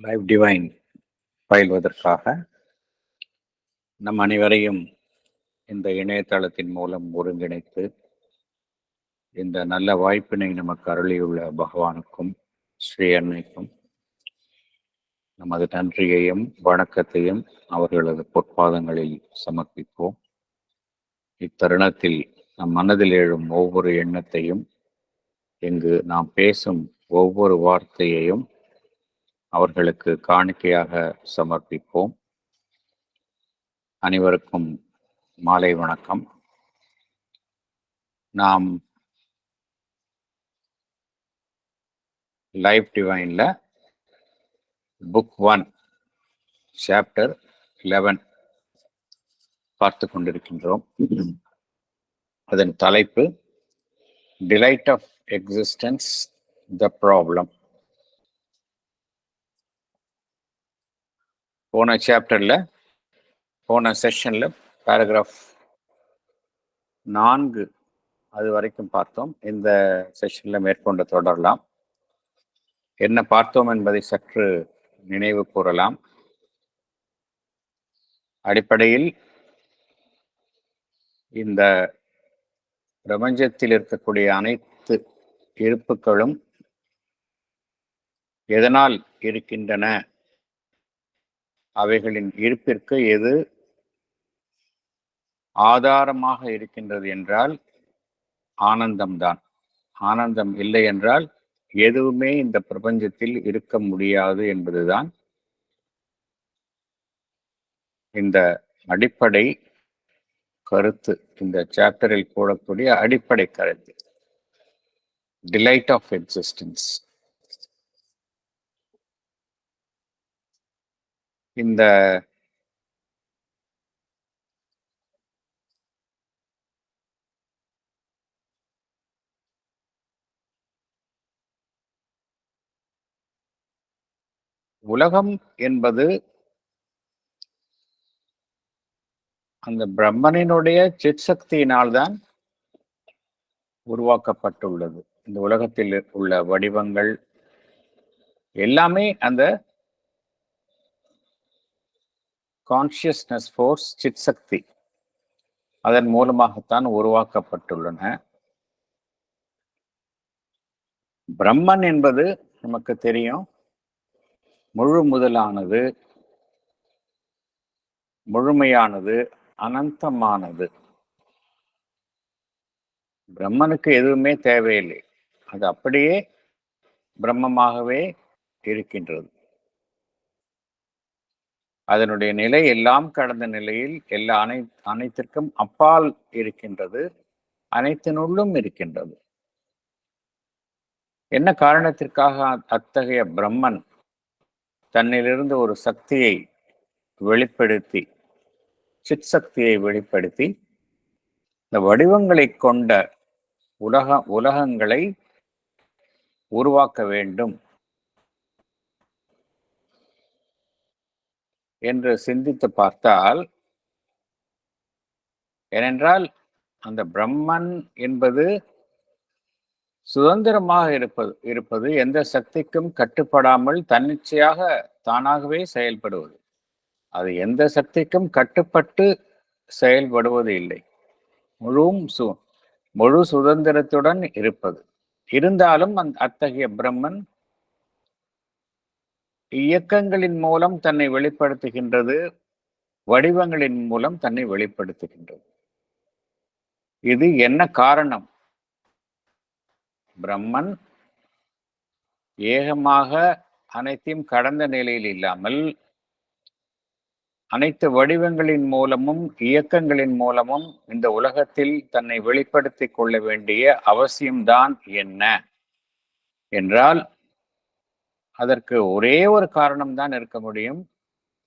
Live divine பயில்வதற்காக நம் அனைவரையும் இந்த இணையதளத்தின் மூலம் ஒருங்கிணைத்து இந்த நல்ல வாய்ப்பினை நமக்கு அருளியுள்ள பகவானுக்கும் ஸ்ரீ அன்னைக்கும் நமது நன்றியையும் வணக்கத்தையும் அவர்களது பொற்பாதங்களில் சமர்ப்பிப்போம். இத்தருணத்தில் நம் மனதில் எழும் ஒவ்வொரு எண்ணத்தையும், இங்கு நாம் பேசும் ஒவ்வொரு வார்த்தையையும் அவர்களுக்கு காணிக்கையாக சமர்ப்பிப்போம். அனைவருக்கும் மாலை வணக்கம். நாம் லைவ் டிவைன்ல புக் 1 சாப்டர் 11 பார்த்து கொண்டிருக்கின்றோம். அதன் தலைப்பு delight of existence the problem. போன செஷன்ல பேராகிராஃப் 4 அது வரைக்கும் பார்த்தோம். இந்த செஷன்ல மேற்கொண்டு தொடரலாம். என்ன பார்த்தோம் என்பதை சற்று நினைவு கூறலாம். அடிப்படையில் இந்த பிரபஞ்சத்தில் இருக்கக்கூடிய அனைத்து இருப்புகளும் எதனால் இருக்கின்றன, அவைகளின் இருப்பிற்கு எது ஆதாரமாக இருக்கின்றது என்றால் ஆனந்தம்தான். ஆனந்தம் இல்லை என்றால் எதுவுமே இந்த பிரபஞ்சத்தில் இருக்க முடியாது என்பதுதான் இந்த அடிப்படை கருத்து, இந்த சாப்டரில் கூறக்கூடிய அடிப்படை கருத்து, டிலைட் ஆஃப் எக்ஸிஸ்டன்ஸ். இந்த உலகம் என்பது அந்த பிரம்மனினுடைய சித் சக்தியினால்தான் உருவாக்கப்பட்டுள்ளது. இந்த உலகத்தில் உள்ள வடிவங்கள் எல்லாமே அந்த கான்சியஸ்னஸ் ஃபோர்ஸ், சித் சக்தி, அதன் மூலமாகத்தான் உருவாக்கப்பட்டுள்ளன. பிரம்மன் என்பது நமக்கு தெரியும், முழு முதலானது, முழுமையானது, அனந்தமானது. பிரம்மனுக்கு எதுவுமே தேவையில்லை, அது அப்படியே பிரம்மமாகவே இருக்கின்றது. அதனுடைய நிலை எல்லாம் கடந்த நிலையில் அனைத்திற்கும் அப்பால் இருக்கின்றது, அனைத்தினுள்ளும் இருக்கின்றது. என்ன காரணத்திற்காக அத்தகைய பிரம்மன் தன்னிலிருந்து ஒரு சக்தியை வெளிப்படுத்தி, சித் சக்தியை வெளிப்படுத்தி இந்த வடிவங்களை கொண்ட உலகங்களை உருவாக்க வேண்டும் என்று சிந்தித்து பார்த்தால், ஏனென்றால் அந்த பிரம்மன் என்பது சுதந்திரமாக இருப்பது, எந்த சக்திக்கும் கட்டுப்படாமல் தன்னிச்சையாக தானாகவே செயல்படுவது. அது எந்த சக்திக்கும் கட்டுப்பட்டு செயல்படுவது இல்லை, முழு சுதந்திரத்துடன் இருப்பது. இருந்தாலும் அத்தகைய பிரம்மன் இயக்கங்களின் மூலம் தன்னை வெளிப்படுத்துகின்றது, வடிவங்களின் மூலம் தன்னை வெளிப்படுத்துகின்றது. இது என்ன காரணம்? பிரம்மன் ஏகமாக அனைத்தையும் கடந்த நிலையில் இல்லாமல் அனைத்து வடிவங்களின் மூலமும் இயக்கங்களின் மூலமும் இந்த உலகத்தில் தன்னை வெளிப்படுத்திக் கொள்ள வேண்டிய அவசியம்தான் என்ன என்றால், அதற்கு ஒரே ஒரு காரணம்தான் இருக்க முடியும்,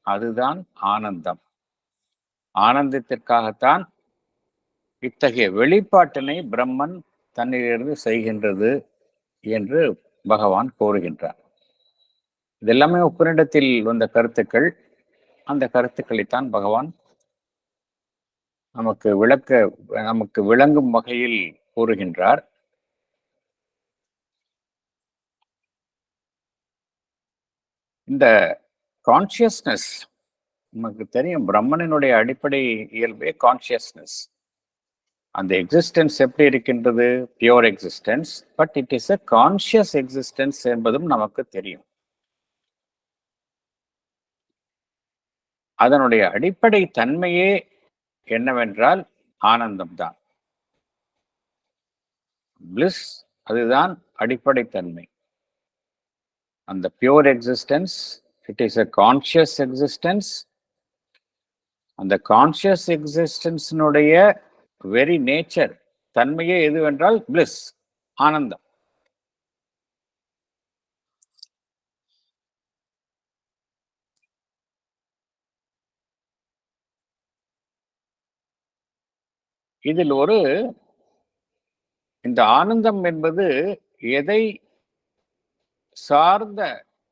அதுதான் ஆனந்தம். ஆனந்தத்திற்காகத்தான் இத்தகைய வெளிப்பாட்டினை பிரம்மன் தன்னிலிருந்து செய்கின்றது என்று பகவான் கூறுகின்றார். இதெல்லாமே உபநிடத்தில் வந்த கருத்துக்கள். அந்த கருத்துக்களைத்தான் பகவான் நமக்கு விளங்கும் வகையில் கூறுகின்றார். இந்த கான்சியஸ்னஸ் நமக்கு தெரியும், பிரம்மனினுடைய அடிப்படை இயல்பே கான்சியஸ்னஸ். அந்த எக்ஸிஸ்டன்ஸ் எப்படி இருக்கின்றது? Pure existence, but it is a conscious existence என்பதும் நமக்கு தெரியும். அதனுடைய அடிப்படை தன்மையே என்னவென்றால் ஆனந்தம்தான். பிளிஸ் அதுதான் அடிப்படை தன்மை. அந்த pure existence, it is a conscious existence. அந்த கான்சியஸ் எக்ஸிஸ்டன்ஸினுடைய வெரி நேச்சர், தன்மையே எதுவென்றால் பிளிஸ், ஆனந்தம். இதில் இந்த ஆனந்தம் என்பது எதை சார்ந்த,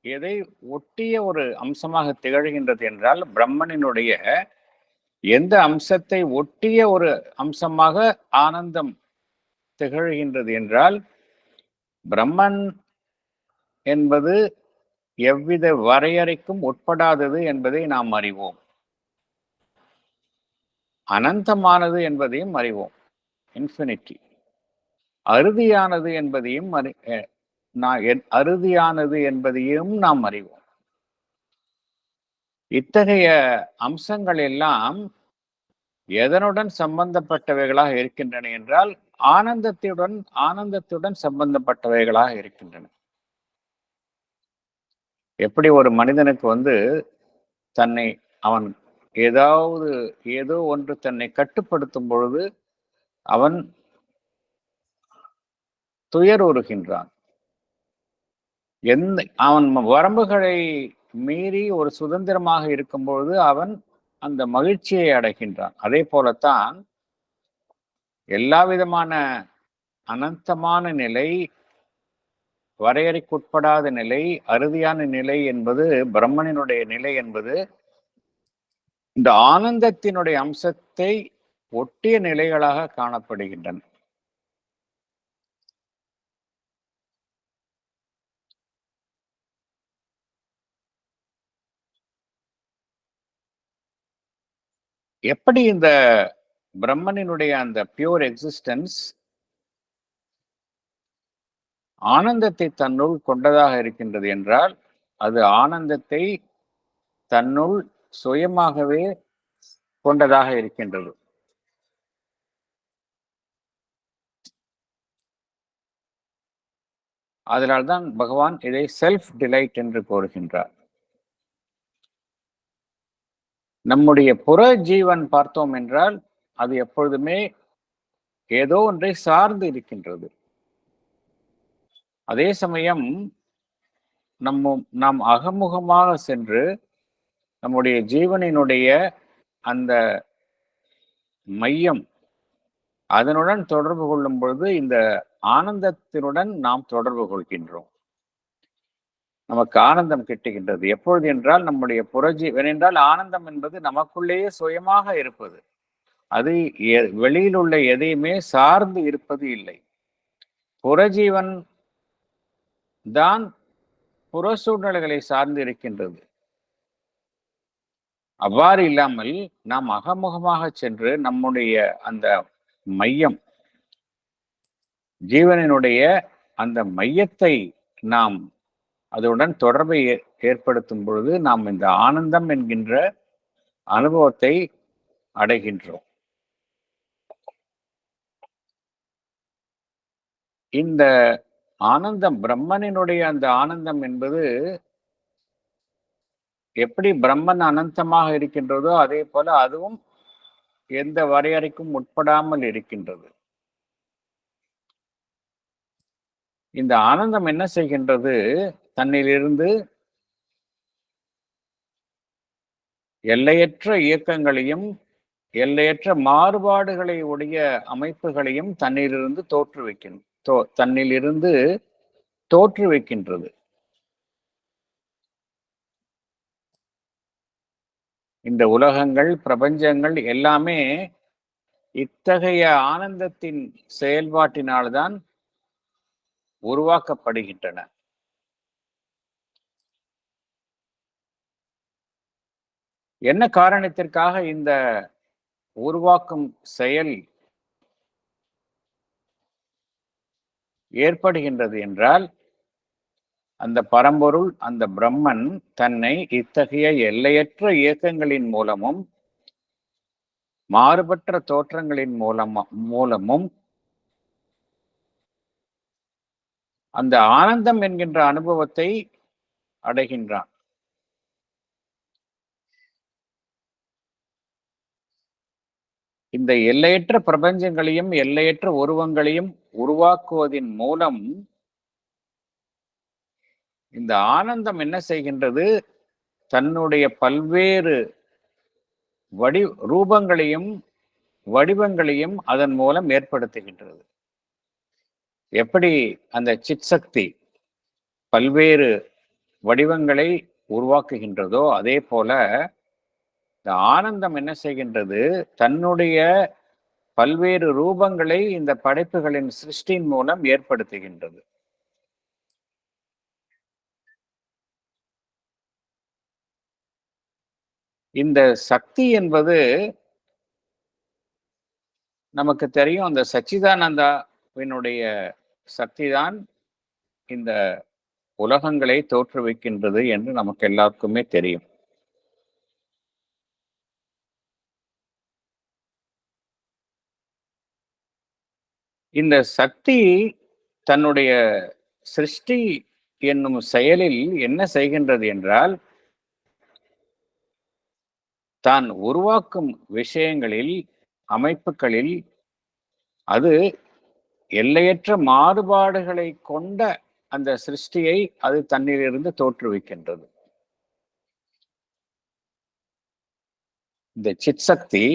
எதை ஒட்டிய ஒரு அம்சமாக திகழ்கின்றது என்றால், பிரம்மனினுடைய எந்த அம்சத்தை ஒட்டிய ஒரு அம்சமாக ஆனந்தம் திகழ்கின்றது என்றால், பிரம்மன் என்பது எவ்வித வரையறைக்கும் உட்படாதது என்பதை நாம் அறிவோம். அனந்தமானது என்பதையும் அறிவோம், இன்ஃபினிட்டி. அறுதியானது என்பதையும் நாம் அறிவோம். இத்தகைய அம்சங்கள் எல்லாம் எதனுடன் சம்பந்தப்பட்டவைகளாக இருக்கின்றன என்றால், ஆனந்தத்துடன் சம்பந்தப்பட்டவைகளாக இருக்கின்றன. எப்படி ஒரு மனிதனுக்கு தன்னை அவன் ஏதோ ஒன்று தன்னை கட்டுப்படுத்தும் பொழுது அவன் துயருறுகின்றான். அவன் வரம்புகளை மீறி ஒரு சுதந்திரமாக இருக்கும் பொழுது அவன் அந்த மகிழ்ச்சியை அடைகின்றான். அதே போலத்தான் எல்லா விதமான அனந்தமான நிலை, வரையறைக்குட்படாத நிலை, அறுதியான நிலை என்பது, பிரம்மனினுடைய நிலை என்பது இந்த ஆனந்தத்தினுடைய அம்சத்தை ஒட்டிய நிலைகளாக காணப்படுகின்றன. எப்படி இந்த பிரம்மனினுடைய அந்த பியூர் எக்ஸிஸ்டன்ஸ் ஆனந்தத்தை தன்னுள் கொண்டதாக இருக்கின்றது என்றால், அது ஆனந்தத்தை தன்னுள் சுயமாகவே கொண்டதாக இருக்கின்றது. அதனால்தான் பகவான் இதை செல்ஃப் டிலைட் என்று கூறுகின்றார். நம்முடைய புற ஜீவன் பார்த்தோம் என்றால் அது எப்பொழுதுமே ஏதோ ஒன்றை சார்ந்து இருக்கின்றது. அதே சமயம் நாம் அகமுகமாக சென்று நம்முடைய ஜீவனினுடைய அந்த மையம் அதனுடன் தொடர்பு கொள்ளும் பொழுது இந்த ஆனந்தத்தினுடன் நாம் தொடர்பு கொள்கின்றோம். நமக்கு ஆனந்தம் கிட்டுகின்றது. எப்பொழுது என்றால் நம்முடைய புறஜீவன் என்றால் ஆனந்தம் என்பது நமக்குள்ளேயே சுயமாக இருப்பது. அது வெளியில் உள்ள எதையுமே சார்ந்து இருப்பது இல்லை. புறஜீவன் தான் புற சூழ்நிலைகளை சார்ந்து இருக்கின்றது. அவ்வாறு இல்லாமல் நாம் அகமுகமாக சென்று நம்முடைய அந்த மையம், ஜீவனினுடைய அந்த மையத்தை நாம் அதனுடன் தொடர்பை ஏற்படுத்தும் பொழுது நாம் இந்த ஆனந்தம் என்கின்ற அனுபவத்தை அடைகின்றோம். இந்த ஆனந்தம், பிரம்மனினுடைய அந்த ஆனந்தம் என்பது எப்படி பிரம்மன் அனந்தமாக இருக்கின்றதோ அதே போல அதுவும் எந்த வரையறைக்கும் உட்படாமல் இருக்கின்றது. இந்த ஆனந்தம் என்ன செய்கின்றது? தன்னிலிருந்து எல்லையற்ற இயக்கங்களையும் எல்லையற்ற மாறுபாடுகளை உடைய அமைப்புகளையும் தன்னிலிருந்து தோற்றுவிக்கின்றது. இந்த உலகங்கள், பிரபஞ்சங்கள் எல்லாமே இத்தகைய ஆனந்தத்தின் செயல்பாட்டினால்தான் உருவாக்கப்படுகின்றன. என்ன காரணத்திற்காக இந்த உருவாக்கும் செயல் ஏற்படுகின்றது என்றால், அந்த பரம்பொருள், அந்த பிரம்மன் தன்னை இத்தகைய எல்லையற்ற இயக்கங்களின் மூலமும் மாறுபட்ட தோற்றங்களின் மூலமும் அந்த ஆனந்தம் என்கின்ற அனுபவத்தை அடைகின்றான். இந்த எல்லையற்ற பிரபஞ்சங்களையும் எல்லையற்ற உருவங்களையும் உருவாக்குவதின் மூலம் இந்த ஆனந்தம் என்ன செய்கின்றது? தன்னுடைய பல்வேறு ரூபங்களையும் வடிவங்களையும் அதன் மூலம் ஏற்படுத்துகின்றது. எப்படி அந்த சித் சக்தி பல்வேறு வடிவங்களை உருவாக்குகின்றதோ, அதே போல இந்த ஆனந்தம் என்ன செய்கின்றது? தன்னுடைய பல்வேறு ரூபங்களை இந்த படைப்புகளின் சிருஷ்டியின் மூலம் ஏற்படுத்துகின்றது. இந்த சக்தி என்பது நமக்கு தெரியும், அந்த சச்சிதானந்தாவினுடைய சக்திதான் இந்த உலகங்களை தோற்றுவிக்கின்றது என்று நமக்கு எல்லாருக்குமே தெரியும். இந்த சக்தி தன்னுடைய சிருஷ்டி என்னும் செயலில் என்ன செய்கின்றது என்றால், தான் உருவாக்கும் விஷயங்களில், அமைப்புகளில் அது எல்லையற்ற மாறுபாடுகளை கொண்ட அந்த சிருஷ்டியை அது தன்னிலிருந்து தோற்றுவிக்கின்றது. இந்த சித் சக்தி,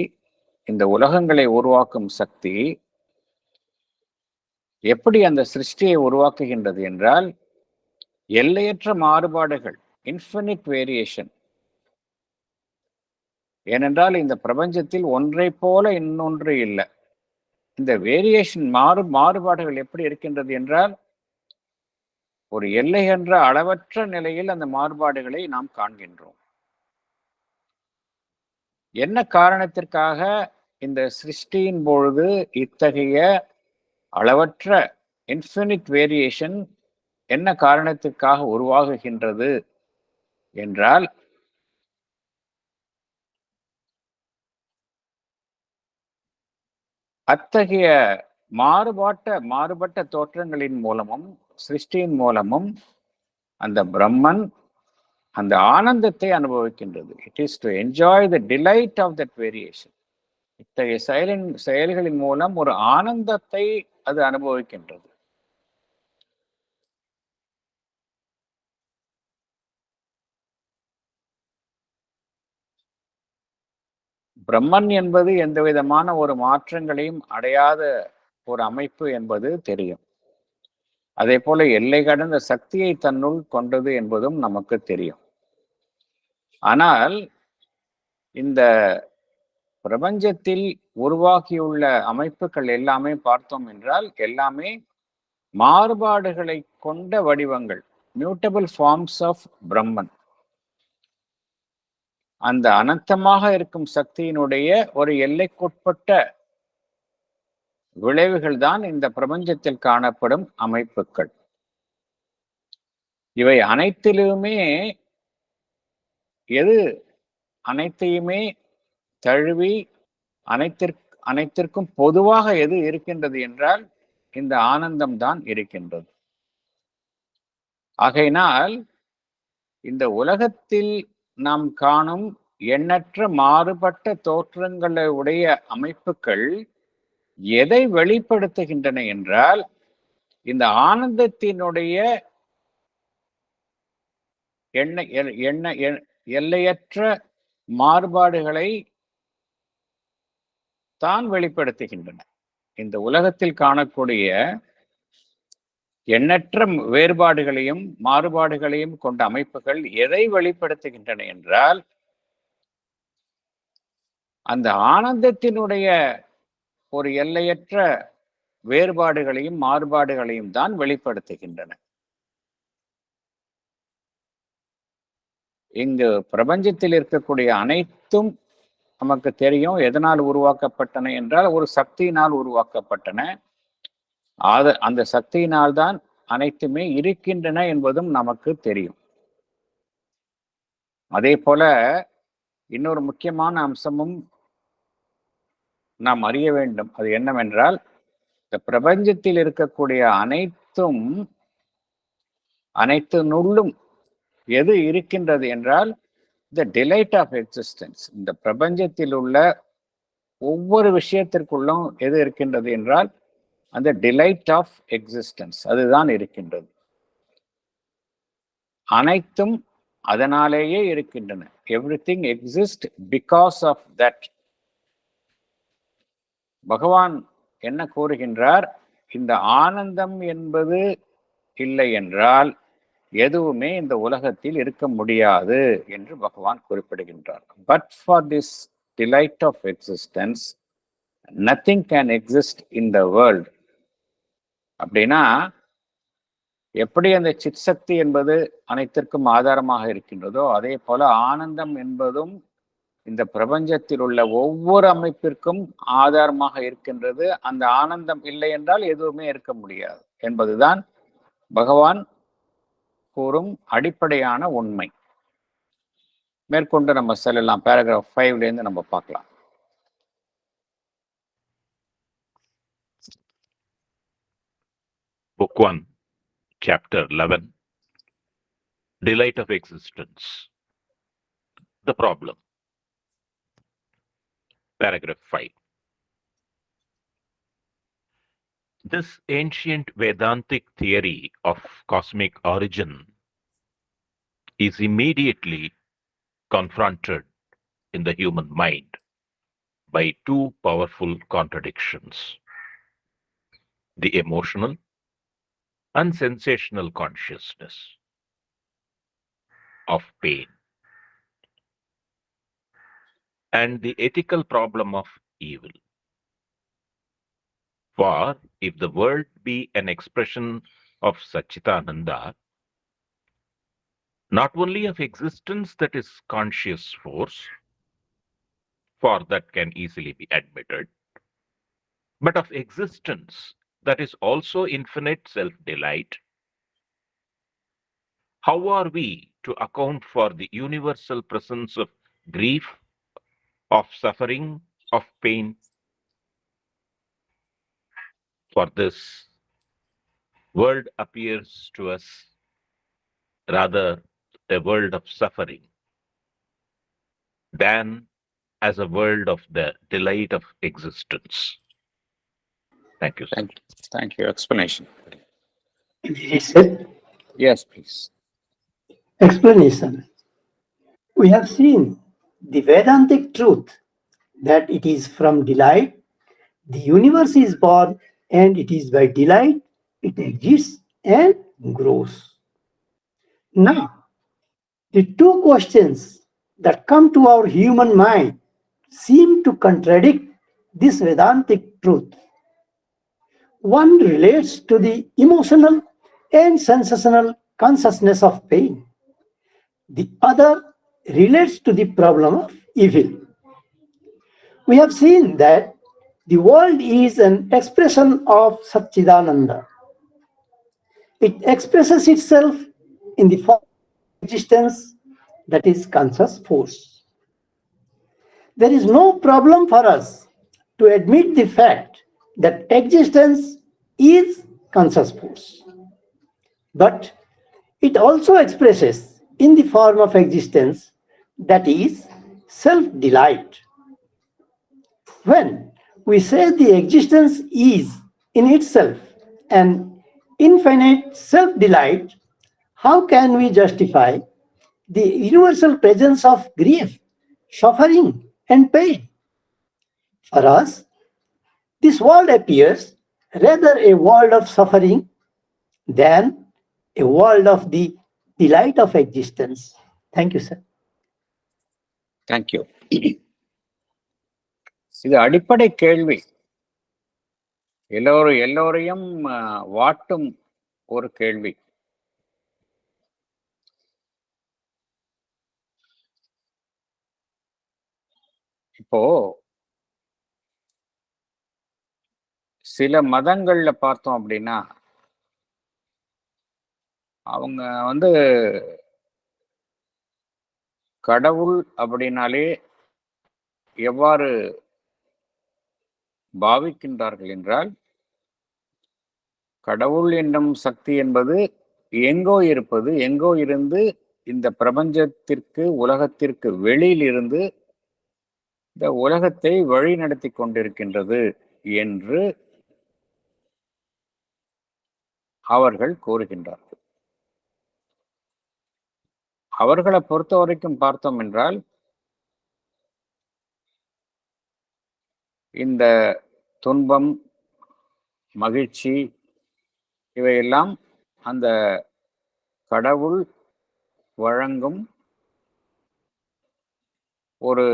இந்த உலகங்களை உருவாக்கும் சக்தி எப்படி அந்த சிருஷ்டியை உருவாக்குகின்றது என்றால், எல்லையற்ற மாறுபாடுகள், இன்ஃபினிட் வேரியேஷன். ஏனென்றால் இந்த பிரபஞ்சத்தில் ஒன்றை போல இன்னொன்று இல்லை. இந்த வேரியேஷன் மாறுபாடுகள் எப்படி இருக்கின்றது என்றால், ஒரு எல்லை என்ற அளவற்ற நிலையில் அந்த மாறுபாடுகளை நாம் காண்கின்றோம். என்ன காரணத்திற்காக இந்த சிருஷ்டியின் பொழுது இத்தகைய அளவற்ற இன்ஃபினிட் வேரியேஷன் என்ன காரணத்திற்காக உருவாகுகின்றது என்றால், அத்தகைய மாறுபட்ட தோற்றங்களின் மூலமும் சிருஷ்டியின் மூலமும் அந்த பிரம்மன் அந்த ஆனந்தத்தை அனுபவிக்கின்றது. It is to enjoy the delight of that variation. இத்தகைய செயல்களின் மூலம் ஒரு ஆனந்தத்தை அது அனுபவிக்கின்றது. பிரம்மன் என்பது எந்த விதமான ஒரு மாற்றங்களையும் அடையாத ஒரு அமைப்பு என்பது தெரியும். அதே போல எல்லை கடந்த சக்தியை தன்னுள் கொண்டது என்பதும் நமக்கு தெரியும். ஆனால் இந்த பிரபஞ்சத்தில் உருவாகியுள்ள அமைப்புகள் எல்லாமே பார்த்தோம் என்றால், எல்லாமே மாறுபாடுகளை கொண்ட வடிவங்கள், மியூட்டபிள் ஃபார்ம்ஸ் ஆஃப் பிரம்மன். அந்த அனந்தமாக இருக்கும் சக்தியினுடைய ஒரு எல்லைக்குட்பட்ட விளைவுகள் தான் இந்த பிரபஞ்சத்தில் காணப்படும் அமைப்புகள். இவை அனைத்திலுமே எது அனைத்தையுமே தழுவி அனைத்திற்கும் பொதுவாக எது இருக்கின்றது என்றால், இந்த ஆனந்தம் தான் இருக்கின்றது. ஆகையினால் இந்த உலகத்தில் நாம் காணும் எண்ணற்ற மாறுபட்ட தோற்றங்களுடைய அமைப்புகள் எதை வெளிப்படுத்துகின்றன என்றால், இந்த ஆனந்தத்தினுடைய எல்லையற்ற மாறுபாடுகளை தான் வெளிப்படுத்துகின்றன. இந்த உலகத்தில் காணக்கூடிய எண்ணற்ற வேறுபாடுகளையும் மாறுபாடுகளையும் கொண்ட அமைப்புகள் எதை வெளிப்படுத்துகின்றன என்றால், அந்த ஆனந்தத்தினுடைய ஒரு எல்லையற்ற வேறுபாடுகளையும் மாறுபாடுகளையும் தான் வெளிப்படுத்துகின்றன. இங்கு பிரபஞ்சத்தில் இருக்கக்கூடிய அனைத்தும் நமக்கு தெரியும் எதனால் உருவாக்கப்பட்டன என்றால் ஒரு சக்தியினால் உருவாக்கப்பட்டன. அந்த சக்தியினால் தான் அனைத்துமே இருக்கின்றன என்பதும் நமக்கு தெரியும். அதே போல இன்னொரு முக்கியமான அம்சமும் நாம் அறிய வேண்டும். அது என்னவென்றால், இந்த பிரபஞ்சத்தில் இருக்கக்கூடிய அனைத்தினுள்ளும் எது இருக்கின்றது என்றால் த டிலைட் ஆஃப் எக்ஸிஸ்டன்ஸ். இந்த பிரபஞ்சத்தில் உள்ள ஒவ்வொரு விஷயத்திற்குள்ளும் எது இருக்கின்றது என்றால் அந்த டிலைட் ஆஃப் எக்ஸிஸ்டன்ஸ், அதுதான் இருக்கின்றது. அனைத்தும் அதனாலேயே இருக்கின்றன. Everything exist because of that. Bhagavan என்ன கூறுகின்றார்? இந்த ஆனந்தம் என்பது இல்லை என்றால் எதுவுமே இந்த உலகத்தில் இருக்க முடியாது என்று பகவான் குறிப்பிடுகின்றார். But for this delight of existence nothing can exist in the world. அப்படின்னா எப்படி அந்த சித் சக்தி என்பது அனைத்திற்கும் ஆதாரமாக இருக்கின்றதோ அதே போல ஆனந்தம் என்பதும் இந்த பிரபஞ்சத்தில் உள்ள ஒவ்வொரு அமைப்பிற்கும் ஆதாரமாக இருக்கின்றது. அந்த ஆனந்தம் இல்லை என்றால் எதுவுமே இருக்க முடியாது என்பதுதான் பகவான் கூறும் அடிப்படையான உண்மை. மேற்கொண்டு நம்ம செல்லலாம். பேராகிராஃப் 5ல இருந்து நம்ம பார்க்கலாம். Book 1, Chapter 11, Delight of Existence. The problem. Paragraph 5. This ancient Vedantic theory of cosmic origin is immediately confronted in the human mind by two powerful contradictions: the emotional and sensational consciousness of pain and the ethical problem of evil. For if the world be an expression of Satchitananda, not only of existence that is conscious force, for that can easily be admitted, but of existence that is also infinite self-delight, how are we to account for the universal presence of grief, of suffering, of pain? For this, world appears to us rather a world of suffering than as a world of the delight of existence. Thank you, sir. Thank you. Explanation. Is it? Yes, please. Explanation. We have seen the Vedantic truth that it is from delight the universe is born, and it is by delight it exists and grows. Now, the two questions that come to our human mind seem to contradict this Vedantic truth. One relates to the emotional and sensational consciousness of pain. The other relates to the problem of evil. We have seen that the world is an expression of Satchidananda. It expresses itself in the form of existence, that is conscious force. There is no problem for us to admit the fact that existence is conscious force. But it also expresses in the form of existence, that is self-delight. When we say the existence is in itself an infinite self-delight, how can we justify the universal presence of grief, suffering, and pain? For us, this world appears rather a world of suffering than a world of the delight of existence. Thank you, sir. Thank you. இது அடிப்படை கேள்வி. எல்லோரையும் வாட்டும் ஒரு கேள்வி. இப்போ சில மதங்கள்ல பார்த்தோம் அப்படின்னா அவங்க வந்து கடவுள் அப்படின்னாலே எவ்வாறு பாவிக்கின்றார்கள் என்றால், கடவுள் என்னும் சக்தி என்பது எங்கோ இருப்பது, எங்கோ இருந்து இந்த பிரபஞ்சத்திற்கு, உலகத்திற்கு வெளியில் இருந்து இந்த உலகத்தை வழிநடத்தி கொண்டிருக்கின்றது என்று அவர்கள் கூறுகின்றார்கள். அவர்களை பொறுத்த வரைக்கும் பார்த்தோம் என்றால், இந்த துன்பம், மகிழ்ச்சி இவையெல்லாம் அந்த கடவுள் வழங்கும் ஒரு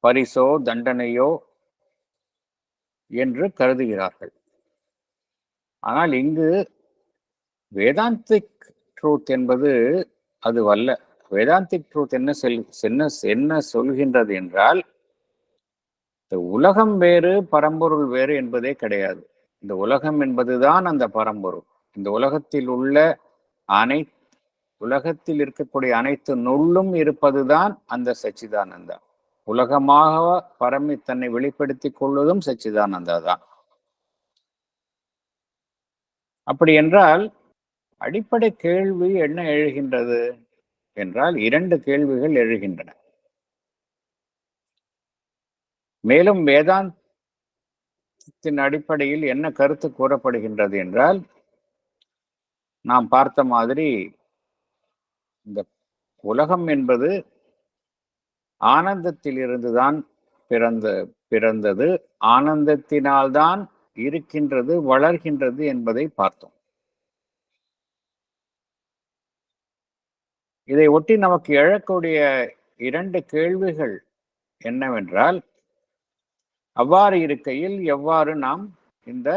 பரிசோ தண்டனையோ என்று கருதுகிறார்கள். ஆனால் இங்கு வேதாந்திக் ட்ரூத் என்பது அதுவல்ல. வேதாந்திக் ட்ரூத் என்ன சொல்கின்றது என்றால், இந்த உலகம் வேறு பரம்பொருள் வேறு என்பதே கிடையாது. இந்த உலகம் என்பதுதான் அந்த பரம்பொருள். இந்த உலகத்தில் இருக்கக்கூடிய அனைத்து நுள்ளும் இருப்பதுதான் அந்த சச்சிதானந்தா. உலகமாக பரமி தன்னை வெளிப்படுத்திக் கொள்வதும் சச்சிதானந்தா தான். அப்படி என்றால் அடிப்படை கேள்வி என்ன எழுகின்றது என்றால், 2 கேள்விகள் எழுகின்றன. மேலும் வேதாந்தத்தின் அடிப்படையில் என்ன கருத்து கூறப்படுகின்றது என்றால், நாம் பார்த்த மாதிரி இந்த உலகம் என்பது ஆனந்தத்தில் இருந்துதான் பிறந்தது, ஆனந்தத்தினால்தான் இருக்கின்றது, வளர்கின்றது என்பதை பார்த்தோம். இதை ஒட்டி நமக்கு எழக்கூடிய 2 கேள்விகள் என்னவென்றால், அவ்வாறு இருக்கையில் எவ்வாறு நாம் இந்த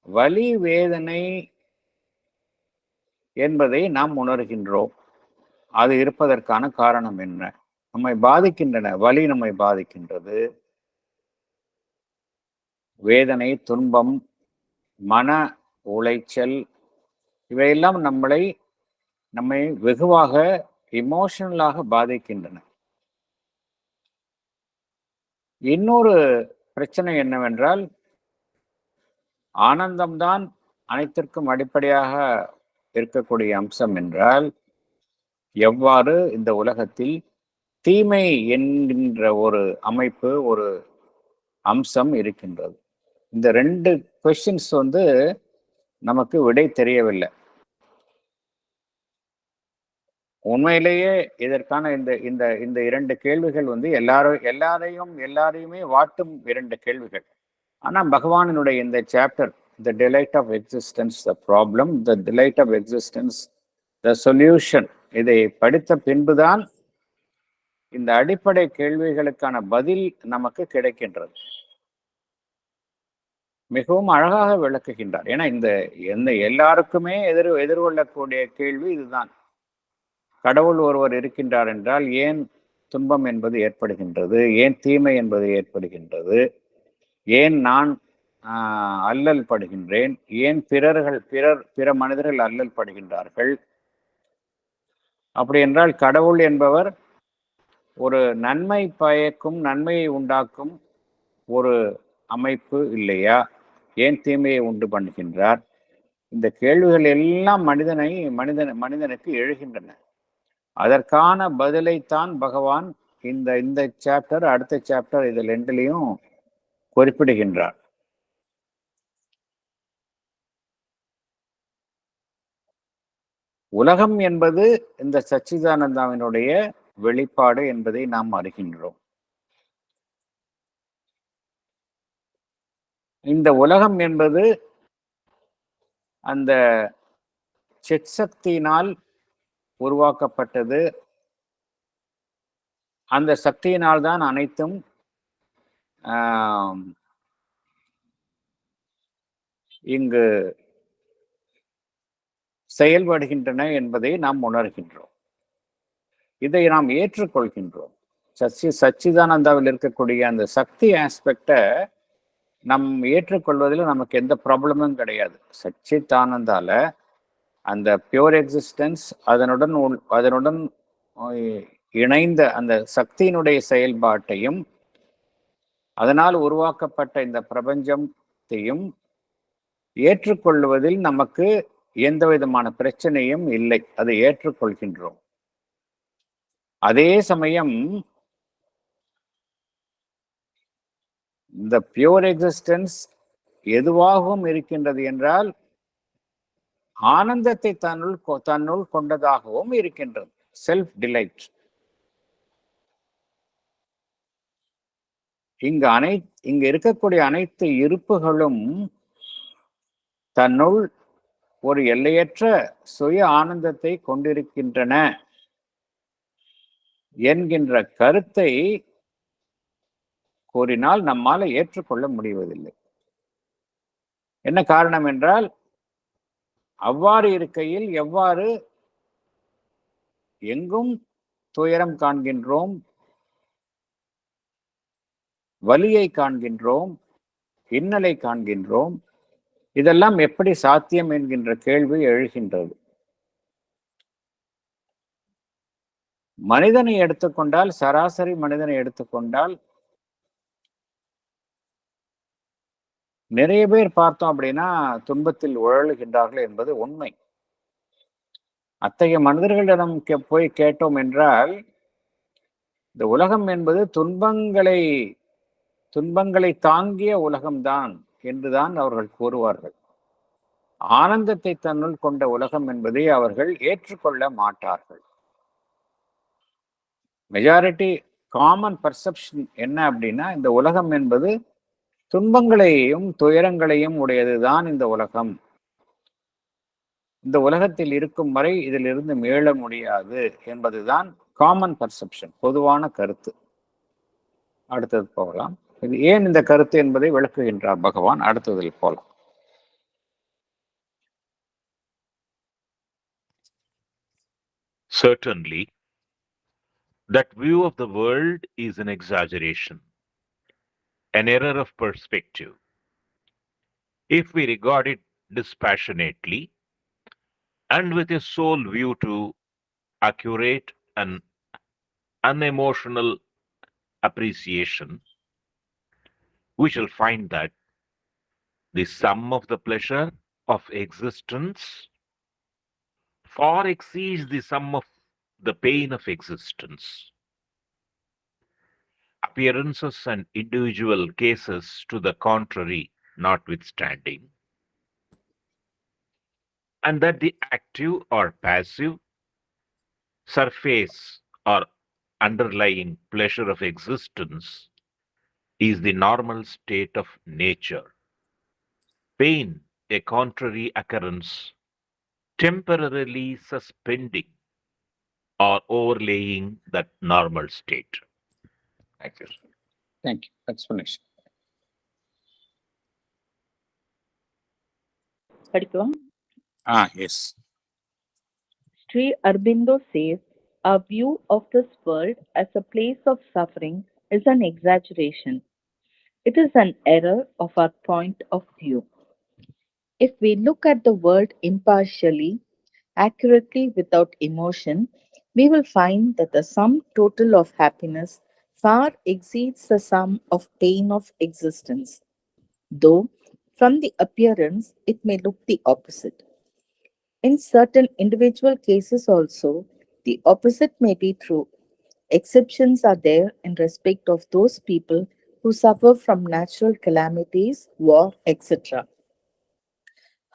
வலி வேதனை என்பதை நாம் உணர்கின்றோம்? அது இருப்பதற்கான காரணம் என்ன? நம்மை பாதிக்கின்றன, வலி நம்மை பாதிக்கின்றது, வேதனை, துன்பம், மன உளைச்சல் இவையெல்லாம் நம்மை வெகுவாக இமோஷனலாக பாதிக்கின்றன. இன்னொரு பிரச்சனை என்னவென்றால், ஆனந்தம்தான் அனைத்திற்கும் அடிப்படையாக இருக்கக்கூடிய அம்சம் என்றால், எவ்வாறு இந்த உலகத்தில் தீமை என்கின்ற ஒரு அமைப்பு, ஒரு அம்சம் இருக்கின்றது? இந்த 2 கொஸ்டின்ஸ் நமக்கு விடை தெரியவில்லை. உண்மையிலேயே இதற்கான இந்த இந்த இந்த 2 கேள்விகள் எல்லாரையுமே வாட்டும் 2 கேள்விகள். ஆனா பகவானினுடைய இந்த chapter, the delight of existence, the problem, the delight of existence, the solution, இதை படித்த பின்புதான் இந்த அடிப்படை கேள்விகளுக்கான பதில் நமக்கு கிடைக்கின்றது. மிகவும் அழகாக விளக்குகின்றார். ஏன்னா இந்த எல்லாருக்குமே எதிர்கொள்ளக்கூடிய கேள்வி இதுதான். கடவுள் ஒருவர் இருக்கின்றார் என்றால் ஏன் துன்பம் என்பது ஏற்படுகின்றது? ஏன் தீமை என்பது ஏற்படுகின்றது? ஏன் நான் அல்லல் படுகின்றேன்? ஏன் பிற மனிதர்கள் அல்லல் படுகின்றார்கள்? அப்படி என்றால் கடவுள் என்பவர் ஒரு நன்மை பயக்கும், நன்மையை உண்டாக்கும் ஒரு அமைப்பு இல்லையா? ஏன் தீமையை உண்டு பண்ணுகின்றார்? இந்த கேள்விகள் எல்லாம் மனிதனுக்கு எழுகின்றன. அதற்கான பதிலைத்தான் பகவான் இந்த சாப்டர், அடுத்த சாப்டர், இதில் 2லையும் குறிப்பிடுகின்றார். உலகம் என்பது இந்த சச்சிதானந்தாவினுடைய வெளிப்பாடு என்பதை நாம் அறிகின்றோம். இந்த உலகம் என்பது அந்த சித் சக்தியினால் உருவாக்கப்பட்டது. அந்த சக்தியினால் தான் அனைத்தும் இங்கு செயல்படுகின்றன என்பதை நாம் உணர்கின்றோம். இதை நாம் ஏற்றுக்கொள்கின்றோம். சச்சிதானந்தாவில் இருக்கக்கூடிய அந்த சக்தி ஆஸ்பெக்டை நம் ஏற்றுக்கொள்வதில் நமக்கு எந்த ப்ராப்ளமும் கிடையாது. சச்சிதானந்தால அந்த பியூர் எக்ஸிஸ்டன்ஸ், அதனுடன் இணைந்த அந்த சக்தியினுடைய செயல்பாட்டையும் அதனால் உருவாக்கப்பட்ட இந்த பிரபஞ்சத்தையும் ஏற்றுக்கொள்வதில் நமக்கு எந்த விதமான பிரச்சனையும் இல்லை. அதை ஏற்றுக்கொள்கின்றோம். அதே சமயம் இந்த பியூர் எக்ஸிஸ்டன்ஸ் எதுவாகவும் இருக்கின்றது என்றால் ஆனந்தத்தை தன்னுள் கொண்டதாகவும் இருக்கின்றது. Self delight. இங்க இருக்கக்கூடிய அனைத்து இருப்புகளும் தன்னுள் ஒரு எல்லையற்ற சுய ஆனந்தத்தை கொண்டிருக்கின்றன என்கின்ற கருத்தை கூறினால் நம்மால ஏற்றுக்கொள்ள முடிவதில்லை. என்ன காரணம் என்றால், அவ்வாறு இருக்கையில் எவ்வாறு எங்கும் துயரம் காண்கின்றோம், வலியை காண்கின்றோம், இன்னலை காண்கின்றோம், இதெல்லாம் எப்படி சாத்தியம் என்கின்ற கேள்வி எழுகின்றது. மனிதனை எடுத்துக்கொண்டால், சராசரி மனிதனை எடுத்துக்கொண்டால் நிறைய பேர் பார்த்தோம் அப்படின்னா துன்பத்தில் உழலுகின்றார்கள் என்பது உண்மை. அத்தகைய மனிதர்களிடம் போய் கேட்டோம் என்றால், இந்த உலகம் என்பது துன்பங்களை தாங்கிய உலகம்தான் என்றுதான் அவர்கள் கூறுவார்கள். ஆனந்தத்தை தன்னுள் கொண்ட உலகம் என்பதை அவர்கள் ஏற்றுக்கொள்ள மாட்டார்கள். மெஜாரிட்டி காமன் பர்செப்ஷன் என்ன அப்படின்னா, இந்த உலகம் என்பது துன்பங்களையும் துயரங்களையும் உடையதுதான் இந்த உலகம். இந்த உலகத்தில் இருக்கும் வரை இதிலிருந்து மீள முடியாது என்பதுதான் காமன் பர்செப்ஷன், பொதுவான கருத்து. அடுத்தது போகலாம். இது ஏன் இந்த கருத்து என்பதை விளக்குகின்றார் பகவான். அடுத்ததில் போகலாம். Certainly, that view of the world is an exaggeration, an error of perspective. If we regard it dispassionately and with a sole view to accurate and unemotional appreciation, we shall find that the sum of the pleasure of existence far exceeds the sum of the pain of existence. Appearances and individual cases to the contrary notwithstanding, and that the active or passive, surface or underlying pleasure of existence is the normal state of nature. Pain, a contrary occurrence, temporarily suspending or overlaying that normal state. Thank you. Thank you. Explanation. படிக்கலாம். Yes. Sri Aurobindo says, our view of this world as a place of suffering is an exaggeration. It is an error of our point of view. If we look at the world impartially, accurately, without emotion, we will find that the sum total of happiness far exceeds the sum of pain of existence, though from the appearance it may look the opposite. In certain individual cases also, the opposite may be true. Exceptions are there in respect of those people who suffer from natural calamities, war, etc.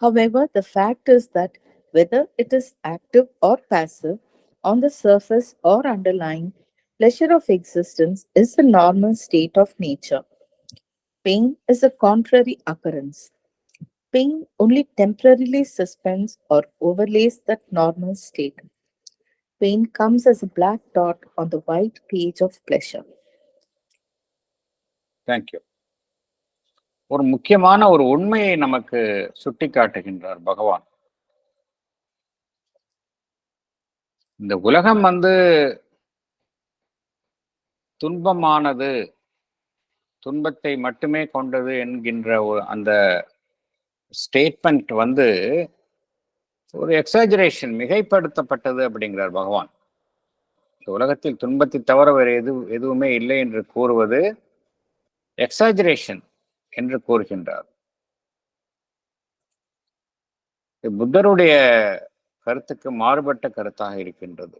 However, the fact is that whether it is active or passive, on the surface or underlying, pleasure of existence is the normal state of nature. Pain is a contrary occurrence. Pain only temporarily suspends or overlays that normal state. Pain comes as a black dot on the white page of pleasure. Thank you. ஒரு முக்கியமான ஒரு உண்மையை நமக்கு சுட்டி காட்டுகின்றார் பகவான். இந்த உலகம் வந்து துன்பமானது, துன்பத்தை மட்டுமே கொண்டது என்கின்ற அந்த ஸ்டேட்மெண்ட் வந்து ஒரு எக்ஸாஜரேஷன், மிகைப்படுத்தப்பட்டது அப்படிங்கிறார் பகவான். இந்த உலகத்தில் துன்பத்தை தவிர வேறு எதுவுமே இல்லை என்று கூறுவது எக்ஸாஜரேஷன் என்று கூறுகின்றார். புத்தருடைய கருத்துக்கு மாறுபட்ட கருத்தாக இருக்கின்றது.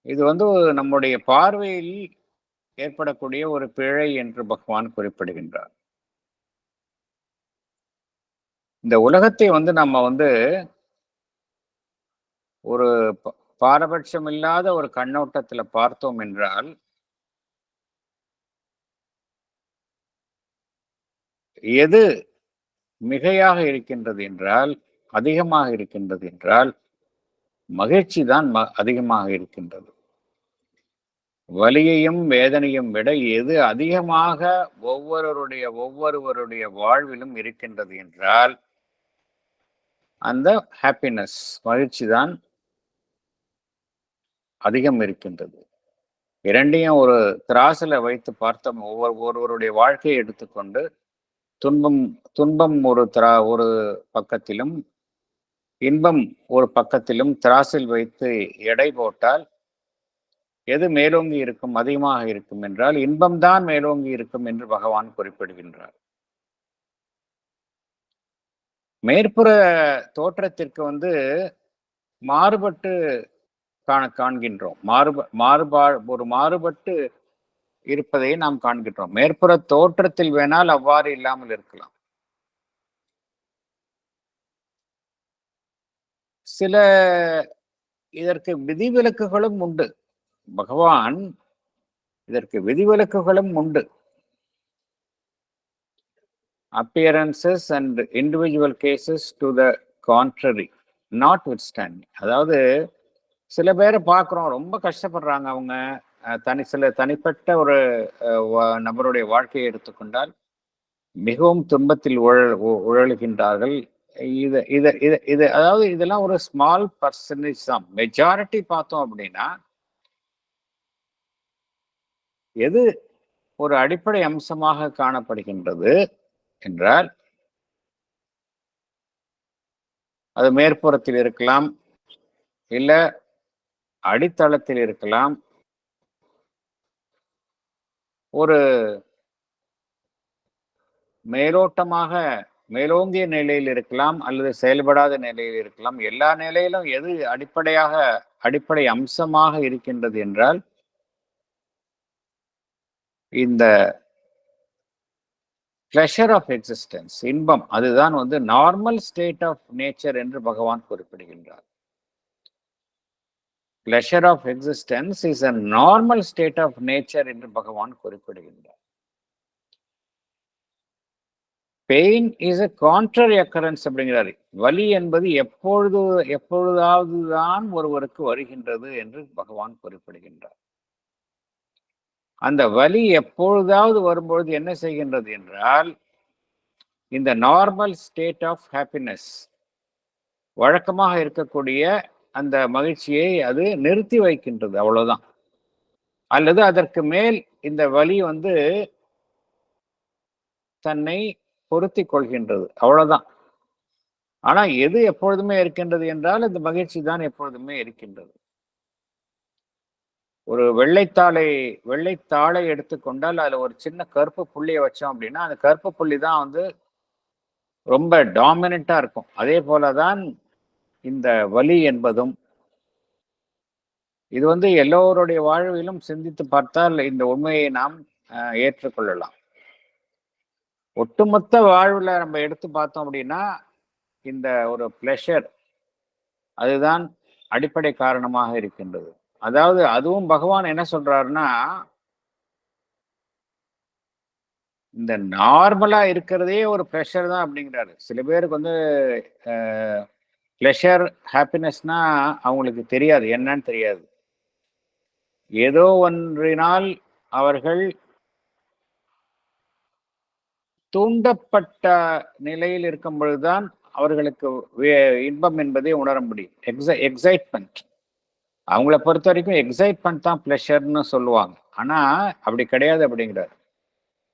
இது வந்து நம்முடைய பார்வையில் ஏற்படக்கூடிய ஒரு பிழை என்று பகவான் குறிப்பிடுகின்றார். இந்த உலகத்தை வந்து நம்ம வந்து ஒரு பாரபட்சம் இல்லாத ஒரு கண்ணோட்டத்துல பார்த்தோம் என்றால், எது மிகையாக இருக்கின்றது என்றால், அதிகமாக இருக்கின்றது என்றால், மகிழ்ச்சி தான் அதிகமாக இருக்கின்றது. வலியையும் வேதனையும் விட எது அதிகமாக ஒவ்வொருவருடைய வாழ்விலும் இருக்கின்றது என்றால், அந்த ஹாப்பினஸ், மகிழ்ச்சி தான் அதிகம் இருக்கின்றது. இரண்டையும் ஒரு திராசில வைத்து பார்த்தோம். ஒவ்வொருவருடைய வாழ்க்கையை எடுத்துக்கொண்டு துன்பம் ஒரு பக்கத்திலும், இன்பம் ஒரு பக்கத்திலும் திராசில் வைத்து எடை போட்டால் எது மேலோங்கி இருக்கும், அதிகமாக இருக்கும் என்றால் இன்பம்தான் மேலோங்கி இருக்கும் என்று பகவான் குறிப்பிடுகின்றார். மேற்புற தோற்றத்திற்கு வந்து மாறுபட்டு காண்கின்றோம். ஒரு மாறுபட்டு இருப்பதை நாம் காண்கின்றோம். மேற்புற தோற்றத்தில் வேணால் அவ்வாறு இல்லாமல் இருக்கலாம். சில இதற்கு விதிவிலக்குகளும் உண்டு. பகவான் இதற்கு விதிவிலக்குகளும் உண்டு. appearances and individual cases to the contrary notwithstanding. அதாவது சில பேரை பார்க்குறோம், ரொம்ப கஷ்டப்படுறாங்க. அவங்க சில தனிப்பட்ட ஒரு நபருடைய வாழ்க்கையை எடுத்துக்கொண்டால் மிகவும் துன்பத்தில் உழலுகின்றார்கள். அதாவது இதெல்லாம் ஒரு ஸ்மால் பர்சன்டேஜ் தான். மெஜாரிட்டி பார்த்தோம் அப்படின்னா எது ஒரு அடிப்படை அம்சமாக காணப்படுகின்றது என்றால், அது மேற்புறத்தில் இருக்கலாம், இல்ல அடித்தளத்தில் இருக்கலாம், ஒரு மேலோங்கிய நிலையில் இருக்கலாம், அல்லது செயல்படாத நிலையில் இருக்கலாம். எல்லா நிலையிலும் எது அடிப்படை அம்சமாக இருக்கின்றது என்றால் இந்த pleasure of existence, இன்பம். அதுதான் வந்து நார்மல் ஸ்டேட் ஆஃப் நேச்சர் என்று பகவான் குறிப்பிடுகின்றார். pleasure of existence is a normal state of nature என்று பகவான் குறிப்பிடுகின்றார். Pain is a contrary occurrence அப்படிங்கிறார். வலி என்பது எப்பொழுதாவது தான் ஒருவருக்கு வருகின்றது என்று பகவான் குறிப்பிடுகின்றார். அந்த வலி எப்பொழுதாவது வரும்பொழுது என்ன செய்கின்றது என்றால், இந்த நார்மல் ஸ்டேட் ஆஃப் ஹாப்பினஸ், வழக்கமாக இருக்கக்கூடிய அந்த மகிழ்ச்சியை அது நிறுத்தி வைக்கின்றது, அவ்வளவுதான். அல்லது அதற்கு மேல் இந்த வலி வந்து தன்னை பொருத்தி கொள்கின்றது, அவ்வளவுதான். ஆனா எது எப்பொழுதுமே இருக்கின்றது என்றால் இந்த மகிழ்ச்சி தான் எப்பொழுதுமே இருக்கின்றது. ஒரு வெள்ளைத்தாளை எடுத்துக்கொண்டால் அதுல ஒரு சின்ன கருப்பு புள்ளியை வச்சோம் அப்படின்னா அந்த கருப்பு புள்ளி தான் வந்து ரொம்ப டாமினண்டா இருக்கும். அதே போலதான் இந்த வலி என்பதும். இது வந்து எல்லோருடைய வாழ்விலும் சிந்தித்து பார்த்தால் இந்த உண்மையை நாம் ஏற்றுக்கொள்ளலாம். ஒட்டுமொத்த வாழ்வுல நம்ம எடுத்து பார்த்தோம் அப்படின்னா இந்த ஒரு பிளஷர் அதுதான் அடிப்படை காரணமாக இருக்கின்றது. அதாவது அதுவும் பகவான் என்ன சொல்றாருன்னா, இந்த நார்மலா இருக்கிறதே ஒரு ப்ரெஷர் தான் அப்படிங்கிறாரு. சில பேருக்கு வந்து பிளஷர் ஹாப்பினஸ்னா அவங்களுக்கு தெரியாது, என்னன்னு தெரியாது. ஏதோ ஒன்றினால் அவர்கள் தூண்டப்பட்ட நிலையில் இருக்கும் பொழுதுதான் அவர்களுக்கு இன்பம் என்பதை உணர முடியும். எக்ஸைட்மெண்ட், அவங்கள பொறுத்த வரைக்கும் எக்ஸைட்மெண்ட் தான் ப்ளஷர்னு சொல்லுவாங்க. ஆனா அப்படி கிடையாது அப்படிங்கிறார்.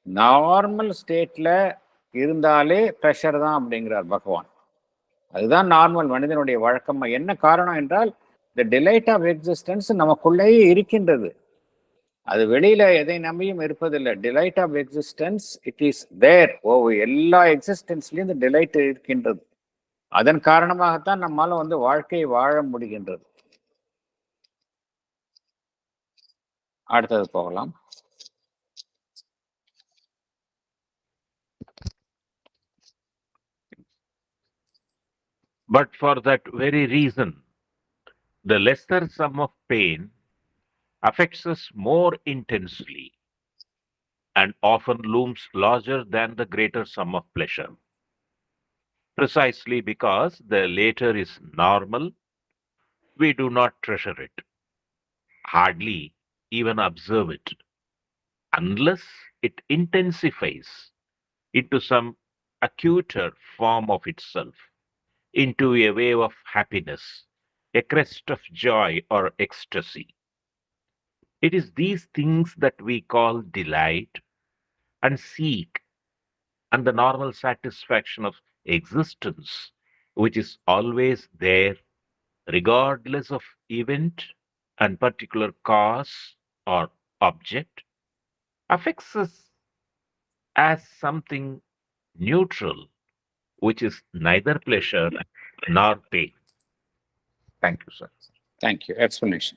நார்மல் ஸ்டேட்ல இருந்தாலே ப்ளஷர் தான் அப்படிங்கிறார் பகவான். அதுதான் நார்மல் மனிதனுடைய வழக்கம். என்ன காரணம் என்றால் இந்த டிலைட் ஆஃப் எக்ஸிஸ்டன்ஸ் நமக்குள்ளேயே இருக்கின்றது. அது வெளியில எதை நம்பியும் இருப்பதில்லை. Delight of existence it is there. எல்லா எக்ஸிஸ்டன்ஸ்லயும் இந்த டிலைட் இருக்கின்றது. அதன் காரணமாகத்தான் நம்மால வாழ்க்கையை வாழ முடிகின்றது. அடுத்தது போகலாம். But for that very reason, the lesser sum of pain affects us more intensely and often looms larger than the greater sum of pleasure. Precisely because the later is normal, we do not treasure it, hardly even observe it, unless it intensifies into some acuter form of itself, into a wave of happiness, a crest of joy or ecstasy. It is these things that we call delight and seek, and the normal satisfaction of existence, which is always there, regardless of event and particular cause or object, affects us as something neutral, which is neither pleasure nor pain. Thank you, sir. Thank you. Explanation.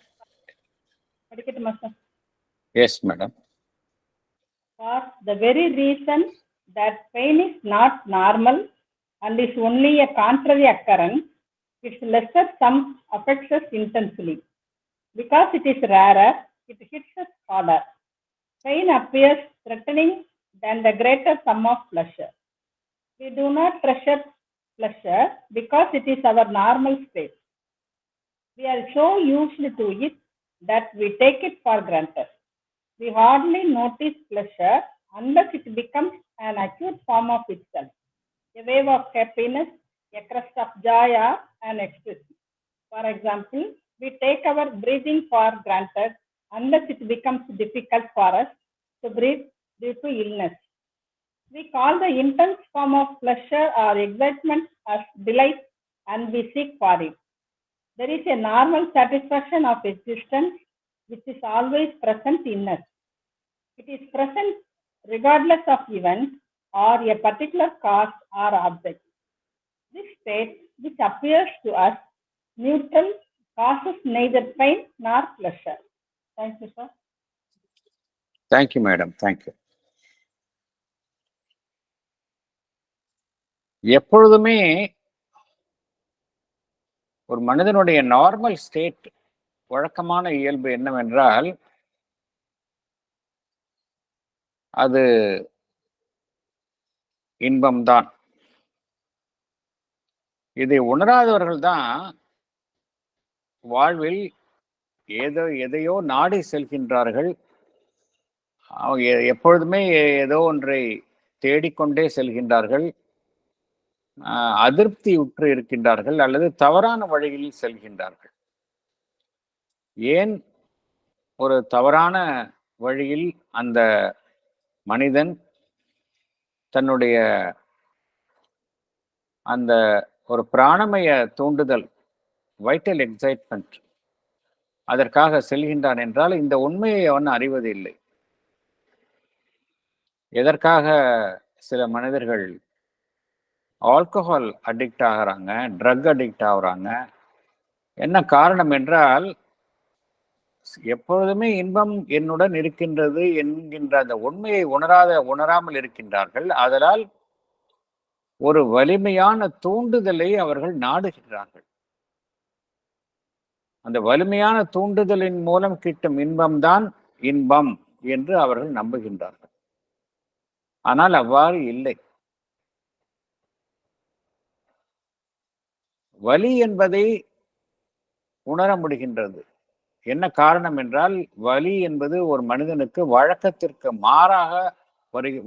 படிக்கட்டுமா sir? Yes, madam. For the very reason that pain is not normal and is only a contrary occurrence, its lesser sum affects us intensely. Because it is rarer, it hits us harder. Pain appears threatening than the greater sum of pleasure. We do not treasure pleasure because it is our normal state. We are so used to it that we take it for granted. We hardly notice pleasure unless it becomes an acute form of itself, a wave of happiness, a crest of joy, and ecstasy. For example, we take our breathing for granted unless it becomes difficult for us to breathe due to illness. We call the intense form of pleasure or excitement as delight, and we seek for it. There is a normal satisfaction of existence which is always present in us. It is present regardless of event or a particular cause or object. This state, which appears to us neutral, causes neither pain nor pleasure. Thank you, sir. Thank you, madam. Thank you. எப்பொழுதுமே ஒரு மனிதனுடைய normal state, வழக்கமான இயல்பு என்னவென்றால் அது இன்பம்தான். இதை உணராதவர்கள் தான் வாழ்வில் எதையோ நாடி செல்கின்றார்கள். அவங்க எப்பொழுதுமே ஏதோ ஒன்றை தேடிக்கொண்டே செல்கின்றார்கள். அதிருப்தி உற்று இருக்கின்றார்கள் அல்லது தவறான வழியில் செல்கின்றார்கள். ஏன் ஒரு தவறான வழியில் அந்த மனிதன் தன்னுடைய அந்த ஒரு பிராணமய தூண்டுதல், வைட்டல் எக்ஸைட்மெண்ட், அதற்காக செல்கின்றான் என்றால் இந்த உண்மையை அவன் அறிவதில்லை. எதற்காக சில மனிதர்கள் ஆல்கஹால் அடிக்ட் ஆகிறாங்க, ட்ரக் அடிக்ட் ஆகுறாங்க? என்ன காரணம் என்றால், எப்பொழுதுமே இன்பம் என்னுடன் இருக்கின்றது என்கின்ற அந்த உண்மையை உணராமல் இருக்கின்றார்கள். அதனால் ஒரு வலிமையான தூண்டுதலை அவர்கள் நாடுகின்றார்கள். அந்த வலிமையான தூண்டுதலின் மூலம் கிட்டும் இன்பம்தான் இன்பம் என்று அவர்கள் நம்புகின்றார்கள். ஆனால் அவ்வாறு இல்லை. வலி என்பதை உணர முடிகின்றது. என்ன காரணம் என்றால், வலி என்பது ஒரு மனிதனுக்கு வழக்கத்திற்கு மாறாக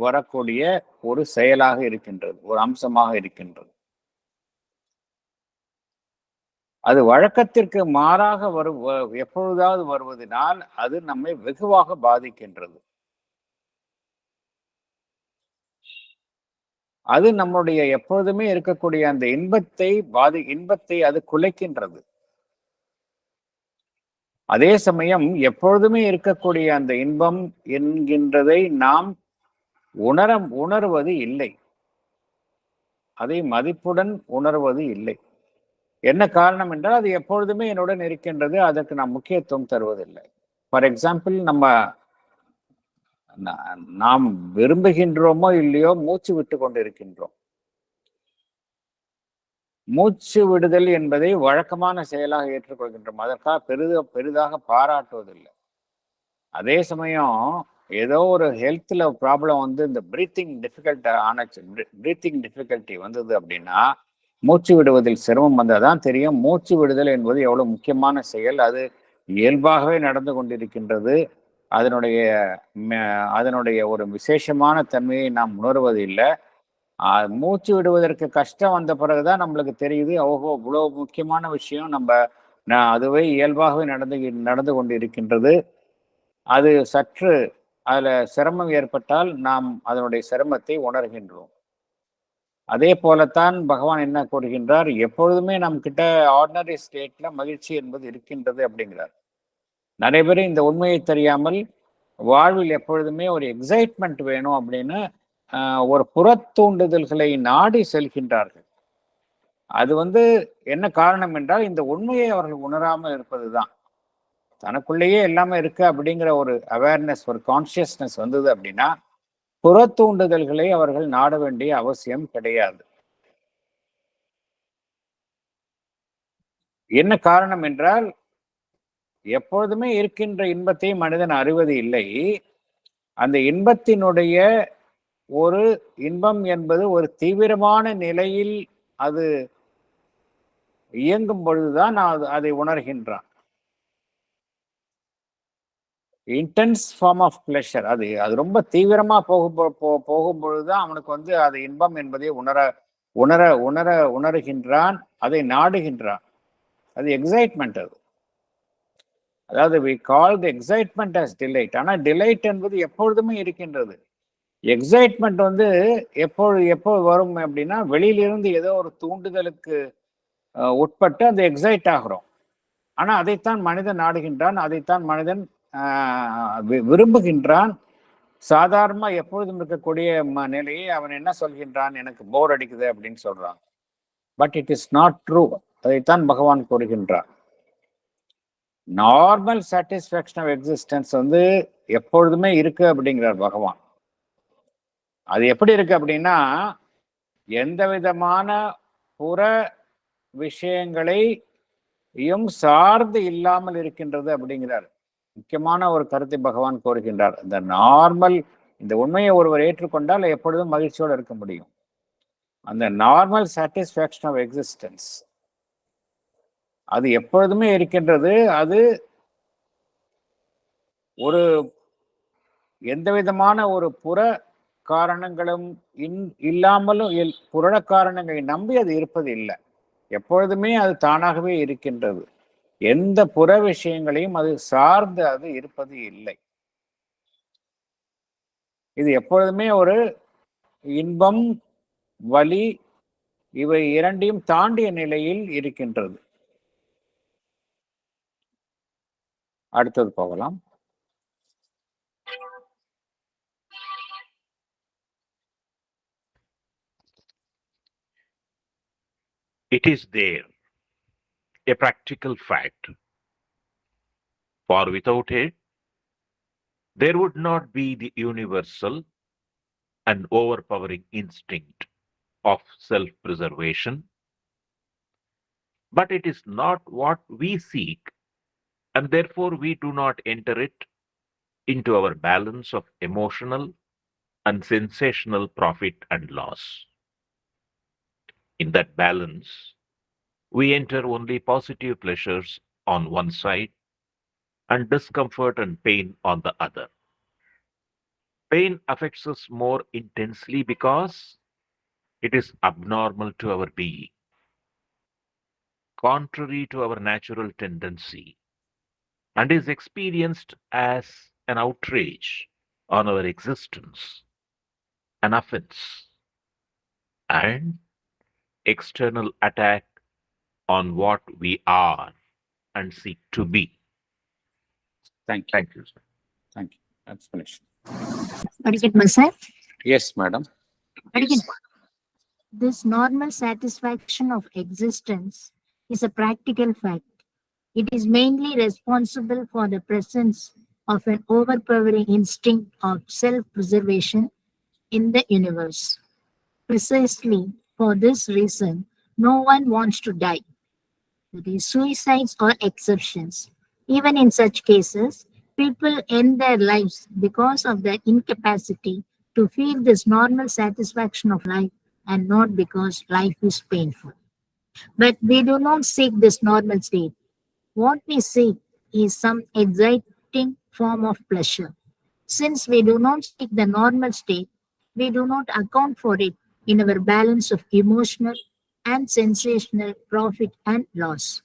வரக்கூடிய ஒரு செயலாக இருக்கின்றது, ஒரு அம்சமாக இருக்கின்றது. அது வழக்கத்திற்கு மாறாக எப்பொழுதாவது வருவதனால் அது நம்மை வெகுவாக பாதிக்கின்றது. அது நம்முடைய எப்பொழுதுமே இருக்கக்கூடிய அந்த இன்பத்தை அது குலைக்கின்றது. அதே சமயம் எப்பொழுதுமே இருக்கக்கூடிய அந்த இன்பம் என்கின்றதை நாம் உணர்வது இல்லை. அதை மதிப்புடன் உணர்வது இல்லை. என்ன காரணம் என்றால் அது எப்பொழுதுமே என்னுடன் இருக்கின்றது, அதற்கு நாம் முக்கியத்துவம் தருவதில்லை. ஃபார் எக்ஸாம்பிள், நாம் விரும்புகின்றோமோ இல்லையோ மூச்சு விட்டு கொண்டிருக்கின்றோம். மூச்சு விடுதல் என்பதை வழக்கமான செயலாக ஏற்றுக்கொள்கின்றோம். அதற்காக பெரிதாக பாராட்டுவதில்லை. அதே சமயம் ஏதோ ஒரு ஹெல்த்ல ப்ராப்ளம் வந்து இந்த பிரீத்திங் டிஃபிகல்ட்டி வந்தது அப்படின்னா, மூச்சு விடுவதில் சிரமம் வந்தாதான் தெரியும் மூச்சு விடுதல் என்பது எவ்வளவு முக்கியமான செயல். அது இயல்பாகவே நடந்து கொண்டிருக்கின்றது. அதனுடைய ஒரு விசேஷமான தன்மையை நாம் உணர்வது இல்லை. மூச்சு விடுவதற்கு கஷ்டம் வந்த பிறகுதான் நம்மளுக்கு தெரியுது, ஓஹோ இவ்வளவு முக்கியமான விஷயம் அதுவே இயல்பாகவே நடந்து கொண்டு இருக்கின்றது. அது சற்று அதுல சிரமம் ஏற்பட்டால் நாம் அதனுடைய சிரமத்தை உணர்கின்றோம். அதே போலத்தான் பகவான் என்ன கூறுகின்றார், எப்பொழுதுமே நம் கிட்ட ஆர்டினரி ஸ்டேட்ல மகிழ்ச்சி என்பது இருக்கின்றது அப்படிங்கிறார். நிறைய பேர் இந்த உண்மையை தெரியாமல் வாழ்வில் எப்பொழுதுமே ஒரு எக்ஸைட்மெண்ட் வேணும் அப்படின்னு ஒரு புறத்தூண்டுதல்களை நாடி செல்கின்றார்கள். அது என்ன காரணம் என்றால் இந்த உண்மையை அவர்கள் உணராமல் இருப்பதுதான். தனக்குள்ளேயே எல்லாமே இருக்கு அப்படிங்கிற ஒரு அவேர்னஸ், ஒரு கான்சியஸ்னஸ் வந்தது அப்படின்னா புறத்தூண்டுதல்களை அவர்கள் நாட வேண்டிய அவசியம் கிடையாது. என்ன காரணம் என்றால் எப்பொழுதுமே இருக்கின்ற இன்பத்தை மனிதன் அறிவது இல்லை. அந்த இன்பத்தினுடைய ஒரு இன்பம் என்பது ஒரு தீவிரமான நிலையில் அது இயங்கும் பொழுதுதான் அதை உணர்கின்றான். இன்டென்ஸ் ஃபார்ம் ஆஃப் பிளஷர், அது ரொம்ப தீவிரமா போகும் பொழுதுதான் அவனுக்கு அது இன்பம் என்பதை உணர்கின்றான், அதை நாடுகின்றான். அது எக்ஸைட்மெண்ட். அதாவது we call the excitement as delight. ஆனா டிலைட் என்பது எப்பொழுதுமே இருக்கின்றது. எக்ஸைட்மெண்ட் எப்போ வரும் அப்படின்னா வெளியிலிருந்து ஏதோ ஒரு தூண்டுதலுக்கு உட்பட்டு அந்த எக்ஸைட் ஆகிறோம். ஆனா அதைத்தான் மனிதன் நாடுகின்றான், அதைத்தான் மனிதன் விரும்புகின்றான். சாதாரணமா எப்பொழுதும் இருக்கக்கூடிய நிலையை அவன் என்ன சொல்கின்றான், எனக்கு போர் அடிக்குது அப்படின்னு சொல்றான். But it is not true. அதைத்தான் பகவான் கூறுகின்றான். நார்மல் சாட்டிஸ்ஃபேக்ஷன் ஆஃப் எக்ஸிஸ்டன்ஸ் எப்பொழுதுமே இருக்கு அப்படிங்கிறார் பகவான். அது எப்படி இருக்கு அப்படின்னா எந்த விதமான புற விஷயங்களையும் சார்ந்து இல்லாமல் இருக்கின்றது அப்படிங்கிறார். முக்கியமான ஒரு கருத்தை பகவான் கூறுகின்றார். இந்த உண்மையை ஒருவர் ஏற்றுக்கொண்டால் எப்பொழுதும் மகிழ்ச்சியோடு இருக்க முடியும். அந்த நார்மல் சாட்டிஸ்ஃபேக்ஷன் ஆஃப் எக்ஸிஸ்டன்ஸ் அது எப்பொழுதுமே இருக்கின்றது. அது ஒரு எந்த விதமான ஒரு புற காரணங்களும் இல்லாமலும் புற காரணங்களை நம்பி அது இருப்பது இல்லை. எப்பொழுதுமே அது தானாகவே இருக்கின்றது. எந்த புற விஷயங்களையும் அது சார்ந்து அது இருப்பது இல்லை. இது எப்பொழுதுமே ஒரு இன்பம், வலி இவை இரண்டையும் தாண்டிய நிலையில் இருக்கின்றது. அடுத்தது போகலாம். It is there, a practical fact. For without it, there would not be the universal and overpowering instinct of self-preservation. But it is not what we seek, and therefore we do not enter it into our balance of emotional and sensational profit and loss. In that balance, we enter only positive pleasures on one side and discomfort and pain on the other. Pain affects us more intensely because it is abnormal to our being. contrary to our natural tendency and is experienced as an outrage on our existence, an offense, and external attack on what we are and seek to be. Thank you. Thank you, sir. Thank you. That's finished. Sir, Yes, madam. this normal satisfaction of existence is a practical fact. It is mainly responsible for the presence of an overpowering instinct of self-preservation in the universe. Precisely for this reason, no one wants to die. That is, suicides are exceptions. Even in such cases, people end their lives because of their incapacity to feel this normal satisfaction of life and not because life is painful. But we do not seek this normal state. What we seek is some exciting form of pleasure. Since we do not seek the normal state, we do not account for it in our balance of emotional and sensational profit and loss.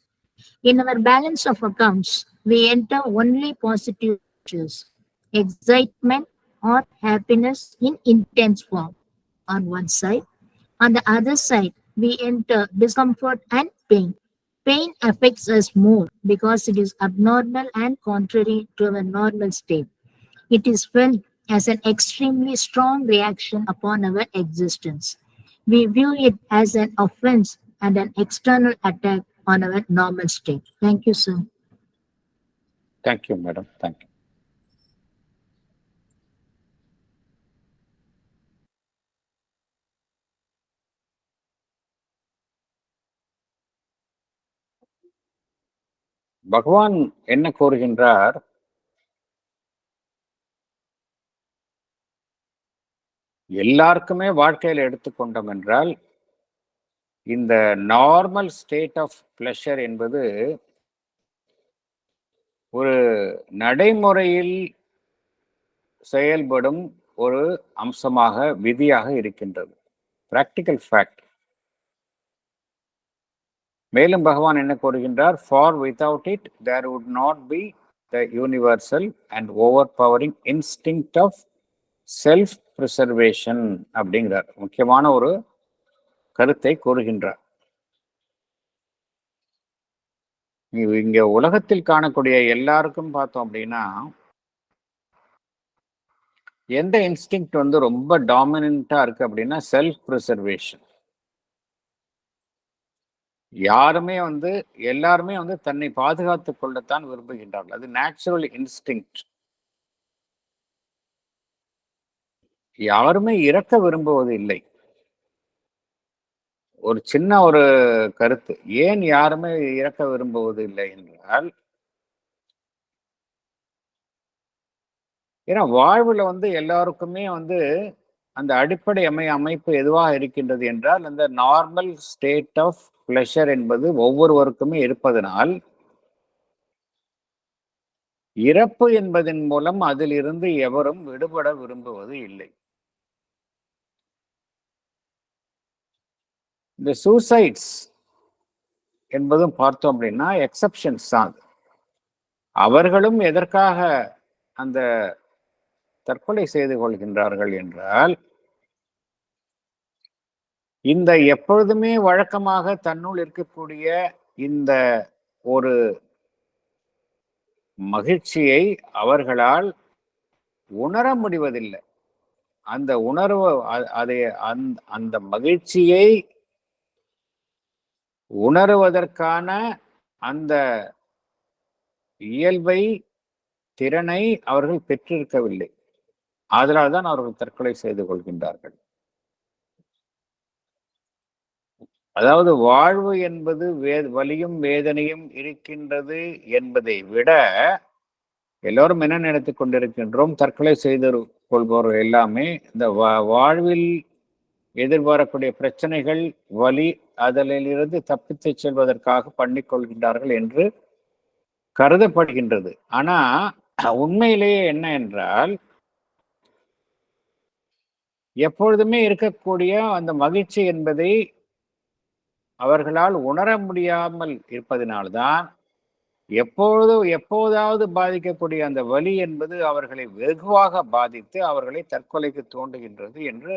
In our balance of accounts, we enter only positive features, excitement or happiness in intense form on one side. On the other side, we enter discomfort and pain. Pain affects us more because it is abnormal and contrary to our normal state. It is felt as an extremely strong reaction upon our existence. We view it as an offense and an external attack on our normal state. Thank you, sir. Thank you, madam. Thank you. பகவான் என்ன கூறுகின்றார்? எல்லாருக்குமே வாழ்க்கையில் எடுத்துக்கொண்டோம் என்றால் இந்த normal state of pleasure என்பது ஒரு நடைமுறையில் செயல்படும் ஒரு அம்சமாக விதியாக இருக்கின்றது. Practical fact. மேலும் பகவான் என்ன கூறுகின்றார்? For without it there would not be the universal and overpowering instinct of self preservation அப்படிங்கிறார். முக்கியமான ஒரு கருத்தை கூறுகின்றார். இங்க உலகத்தில் காணக்கூடிய எல்லாருக்கும் பார்த்தோம் அப்படின்னா எந்த இன்ஸ்டிங்க்ட் ரொம்ப டாமினண்டா இருக்கு அப்படின்னா செல்ஃப் ப்ரிசர்வேஷன். எல்லாருமே தன்னை பாதுகாத்துக் கொள்ளத்தான் விரும்புகின்றார்கள். அது நேச்சுரல் இன்ஸ்டிங்க்ட். யாருமே இறக்க விரும்புவது இல்லை. ஒரு சின்ன ஒரு கருத்து, ஏன் யாருமே இறக்க விரும்புவது இல்லை என்றால், ஏன்னா வாழ்வுல எல்லாருக்குமே அந்த அடிப்படை அமைப்பு எதுவாக இருக்கின்றது என்றால் அந்த நார்மல் ஸ்டேட் ஆஃப் பிளஷர் என்பது ஒவ்வொருவருக்குமே இருப்பதனால் இறப்பு என்பதன் மூலம் அதிலிருந்து எவரும் விடுபட விரும்புவது இல்லை. இந்த சூசைட்ஸ் என்பதும் பார்த்தோம் அப்படின்னா எக்ஸப்ஷன்ஸ் தான். அவர்களும் எதற்காக அந்த தற்கொலை செய்து கொள்கின்றார்கள் என்றால், இந்த எப்பொழுதுமே வழக்கமாக தன்னுள் இருக்கக்கூடிய இந்த ஒரு மகிழ்ச்சியை அவர்களால் உணர முடிவதில்லை. அந்த உணர்வு அந்த மகிழ்ச்சியை உணருவதற்கான அந்த இயல்பை, திறனை அவர்கள் பெற்றிருக்கவில்லை. அதனால் தான் அவர்கள் தற்கொலை செய்து கொள்கின்றார்கள். அதாவது வாழ்வு என்பது வலியும் வேதனையும் இருக்கின்றது என்பதை விட எல்லோரும் என்ன நினைத்துக் கொண்டிருக்கின்றோம்? தற்கொலை செய்து கொள்பவர்கள் எல்லாமே இந்த வாழ்வில் எதிர்பாரக்கூடிய பிரச்சனைகள், வலி, அதிலிருந்து தப்பித்து செல்வதற்காக பண்ணிக் கொள்கின்றார்கள் என்று கருதப்படுகின்றது. ஆனா உண்மையிலேயே என்ன என்றால், எப்பொழுதுமே இருக்கக்கூடிய அந்த மகிழ்ச்சி என்பதை அவர்களால் உணர முடியாமல் இருப்பதினால்தான் எப்போதாவது பாதிக்கக்கூடிய அந்த வலி என்பது அவர்களை வெகுவாக பாதித்து அவர்களை தற்கொலைக்கு தூண்டுகின்றது என்று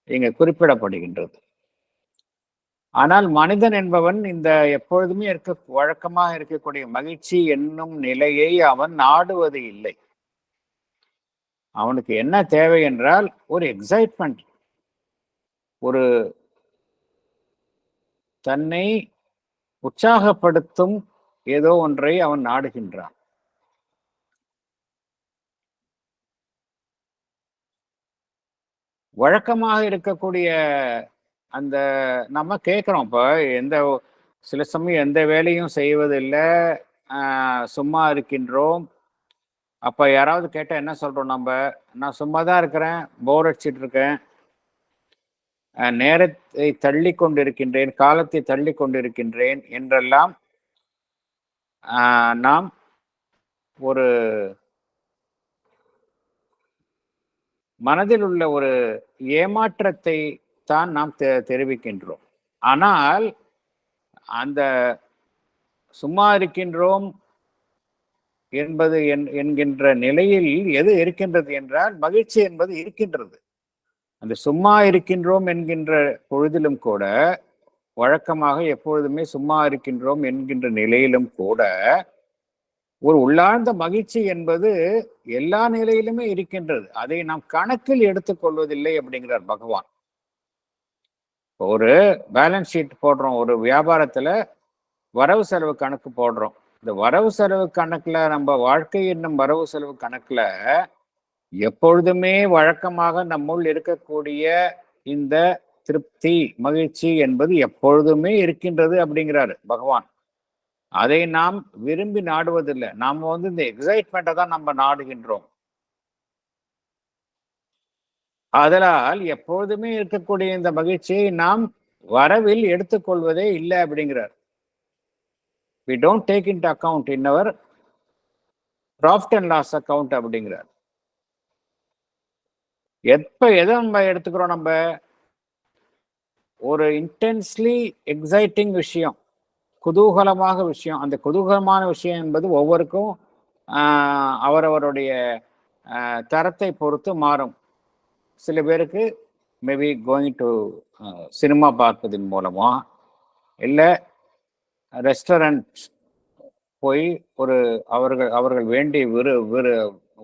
இங்கு குறிப்பிடப்படுகின்றது. ஆனால் மனிதன் என்பவன் இந்த எப்பொழுதுமே வழக்கமாக இருக்கக்கூடிய மகிழ்ச்சி என்னும் நிலையை அவன் நாடுவது இல்லை. அவனுக்கு என்ன தேவை என்றால் ஒரு எக்ஸைட்மெண்ட், ஒரு தன்னை உற்சாகப்படுத்தும் ஏதோ ஒன்றை அவன் நாடுகின்றான். வழக்கமாக இருக்கக்கூடிய அந்த நம்ம கேட்குறோம், இப்போ சில சமயம் எந்த வேலையும் செய்வதில்லை, சும்மா இருக்கின்றோம். அப்போ யாராவது கேட்டால் என்ன சொல்கிறோம் நம்ம? நான் சும்மா தான் இருக்கிறேன், போர் அடிச்சிட்டு இருக்கேன், நேரத்தை தள்ளி கொண்டிருக்கின்றேன், காலத்தை தள்ளி கொண்டிருக்கின்றேன் என்றெல்லாம் நாம் ஒரு மனதில் உள்ள ஒரு ஏமாற்றத்தை தான் நாம் தெரிவிக்கின்றோம். ஆனால் அந்த சும்மா இருக்கின்றோம் என்பது என்கின்ற நிலையில் எது இருக்கின்றது என்றால் மகிழ்ச்சி என்பது இருக்கின்றது. அந்த சும்மா இருக்கின்றோம் என்கின்ற பொழுதிலும் கூட, வழக்கமாக எப்பொழுதுமே சும்மா இருக்கின்றோம் என்கின்ற நிலையிலும் கூட ஒரு உள்ளார்ந்த மகிழ்ச்சி என்பது எல்லா நிலையிலுமே இருக்கின்றது. அதை நாம் கணக்கில் எடுத்துக்கொள்வதில்லை அப்படிங்கிறார் பகவான். ஒரு பேலன்ஸ் ஷீட் போடுறோம், ஒரு வியாபாரத்துல வரவு செலவு கணக்கு போடுறோம். இந்த வரவு செலவு கணக்குல, நம்ம வாழ்க்கை என்னும் வரவு செலவு கணக்குல எப்பொழுதுமே வழக்கமாக நம்முள் இருக்கக்கூடிய இந்த திருப்தி மகிழ்ச்சி என்பது எப்பொழுதுமே இருக்கின்றது அப்படிங்கிறாரு பகவான். அதை நாம் விரும்பி நாடுவதில்லை. நாம இந்த எக்ஸைட்மெண்ட்டை தான் நம்ம நாடுகின்றோம். அதனால் எப்பொழுதுமே இருக்கக்கூடிய இந்த மகிழ்ச்சியை நாம் வரவில் எடுத்துக்கொள்வதே இல்லை அப்படிங்கிறார். we don't take into account in our profit and loss account அப்படிங்கிறார். எதை நம்ம எடுத்துக்கிறோம்? நம்ம ஒரு இன்டென்ஸ்லி எக்ஸைட்டிங் விஷயம், குதூகலமாக விஷயம், அந்த குதூகலமான விஷயம் என்பது ஒவ்வொருக்கும் அவரவருடைய தரத்தை பொறுத்து மாறும். சில பேருக்கு மேபி கோயிங் டு சினிமா பார்ப்பதன் மூலமா, இல்லை ரெஸ்டாரண்ட் போய் அவர்கள் வேண்டிய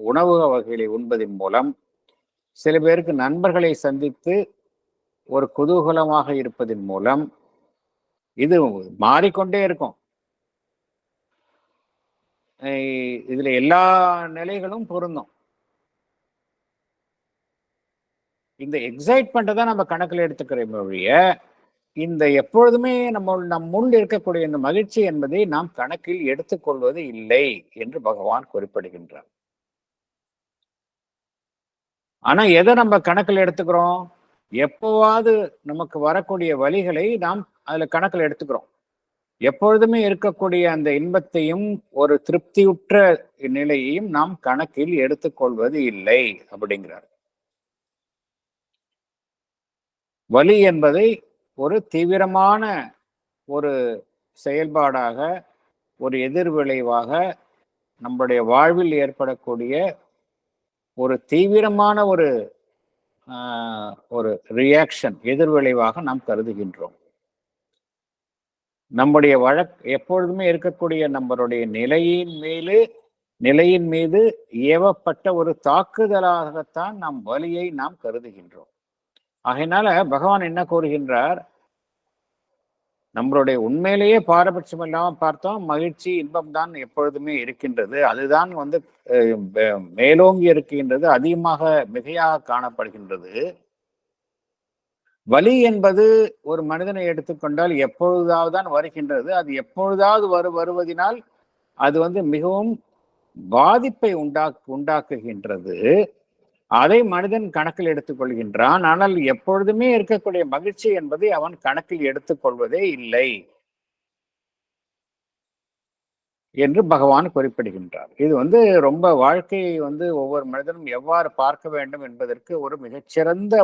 உணவு வகைகளை உண்பதன் மூலம், சில பேருக்கு நண்பர்களை சந்தித்து ஒரு குதூகலமாக இருப்பதன் மூலம், இது மாறிக்கொண்டே இருக்கும். இதுல எல்லா நிலைகளும் பொருந்தும். இந்த எக்ஸைட்மெண்ட்டை தான் நம்ம கணக்கில் எடுத்துக்கிறோம் ஒழிய, இந்த எப்பொழுதுமே நம்முள் இருக்கக்கூடிய இந்த மகிழ்ச்சி என்பதை நாம் கணக்கில் எடுத்துக்கொள்வது இல்லை என்று பகவான் குறிப்பிடுகின்றார். ஆனா எதை நம்ம கணக்கில் எடுத்துக்கிறோம்? எப்போவாது நமக்கு வரக்கூடிய வழிகளை நாம் அதுல கணக்கில் எடுத்துக்கிறோம். எப்பொழுதுமே இருக்கக்கூடிய அந்த இன்பத்தையும் ஒரு திருப்தியுற்ற நிலையையும் நாம் கணக்கில் எடுத்துக்கொள்வது இல்லை அப்படிங்கிறார். வலி என்பதை ஒரு தீவிரமான ஒரு செயல்பாடாக, ஒரு எதிர்விளைவாக, நம்முடைய வாழ்வில் ஏற்படக்கூடிய ஒரு தீவிரமான ஒரு ரியாக்ஷன், எதிர்விளைவாக நாம் கருதுகின்றோம். நம்முடைய எப்பொழுதுமே இருக்கக்கூடிய நம்மளுடைய நிலையின் மீது ஏவப்பட்ட ஒரு தாக்குதலாகத்தான் நாம் வலியை நாம் கருதுகின்றோம். ஆகையினால பகவான் என்ன கூறுகின்றார்? நம்மளுடைய உண்மையிலேயே பாரபட்சம் இல்லாமல் பார்த்தோம், மகிழ்ச்சி இன்பம் தான் எப்பொழுதுமே இருக்கின்றது. அதுதான் மேலோங்கி இருக்கின்றது, அதிகமாக மிகையாக காணப்படுகின்றது. வலி என்பது ஒரு மனிதனை எடுத்துக்கொண்டால் எப்பொழுதாவது தான் வருகின்றது. அது எப்பொழுதாவது வருவதினால் அது மிகவும் பாதிப்பை உண்டாக்குகின்றது. அதை மனிதன் கணக்கில் எடுத்துக்கொள்கின்றான். ஆனால் எப்பொழுதுமே இருக்கக்கூடிய மகிழ்ச்சி என்பதை அவன் கணக்கில் எடுத்துக்கொள்வதே இல்லை என்று பகவான் குறிப்பிடுகின்றார். இது ரொம்ப வாழ்க்கையை ஒவ்வொரு மனிதனும் எவ்வாறு பார்க்க வேண்டும் என்பதற்கு ஒரு மிகச்சிறந்த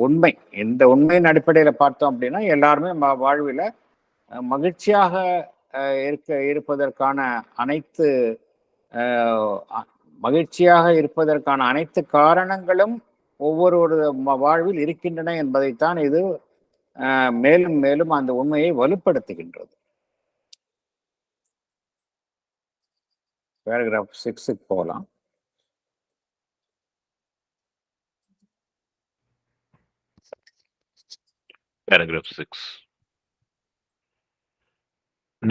உண்மை. இந்த உண்மையின் அடிப்படையில பார்த்தோம் அப்படின்னா எல்லாருமே வாழ்வில மகிழ்ச்சியாக இருப்பதற்கான அனைத்து மகிழ்ச்சியாக இருப்பதற்கான அனைத்து காரணங்களும் ஒவ்வொரு வாழ்வில் இருக்கின்றன என்பதைத்தான் இது மேலும் மேலும் அந்த உண்மையை வலுப்படுத்துகின்றது. பேராகிராஃப் 6 போகலாம். Paragraph 6.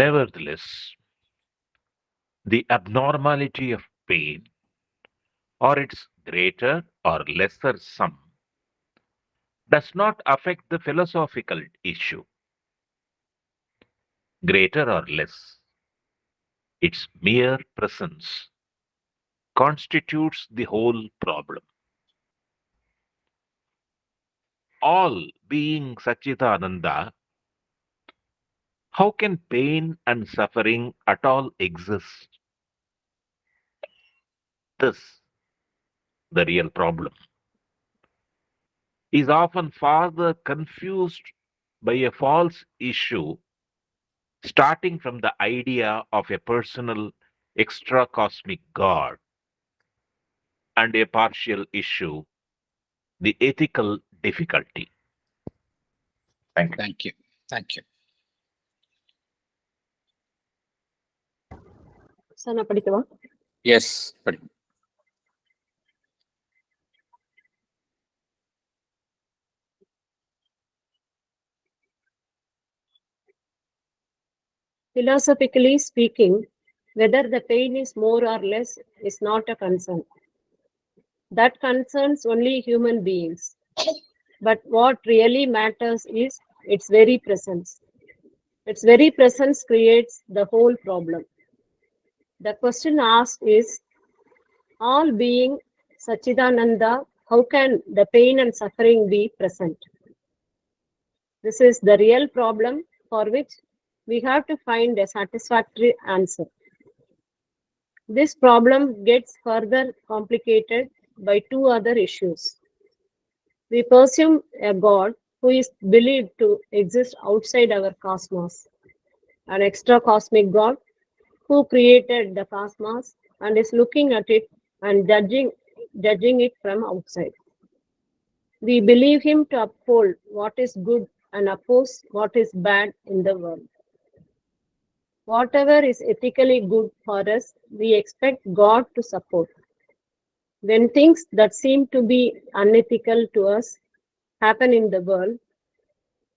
Nevertheless, the abnormality of pain, or its greater or lesser sum, does not affect the philosophical issue. Greater or less, its mere presence constitutes the whole problem. All being Satchidananda, how can pain and suffering at all exist? This, the real problem, is often further confused by a false issue starting from the idea of a personal extra-cosmic God, and a partial issue, the ethical difficulty. Thank you. Thank you. Thank you. Sir நான் படிக்கவா? S, படி. Philosophically speaking, whether the pain is more or less is not a concern. That concerns only human beings. But what really matters is its very presence. Its very presence creates the whole problem. The question asked is, all being Satchidananda, how can the pain and suffering be present? This is the real problem for which we have to find a satisfactory answer. This problem gets further complicated by two other issues. We presume a God who is believed to exist outside our cosmos, an extra-cosmic God who created the cosmos and is looking at it and judging it from outside. We believe him to uphold what is good and oppose what is bad in the world. Whatever is ethically good for us, we expect God to support. When things that seem to be unethical to us happen in the world,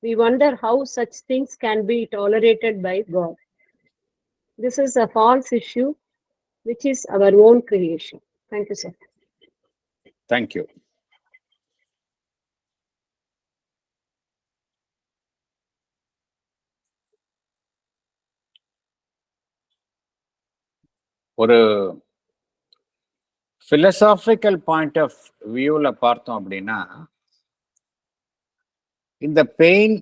we wonder how such things can be tolerated by God. This is a false issue, which is our own creation. Thank you, sir. Thank you. ஒரு philosophical point of viewல பார்த்தோம் அப்படின்னா, இந்த pain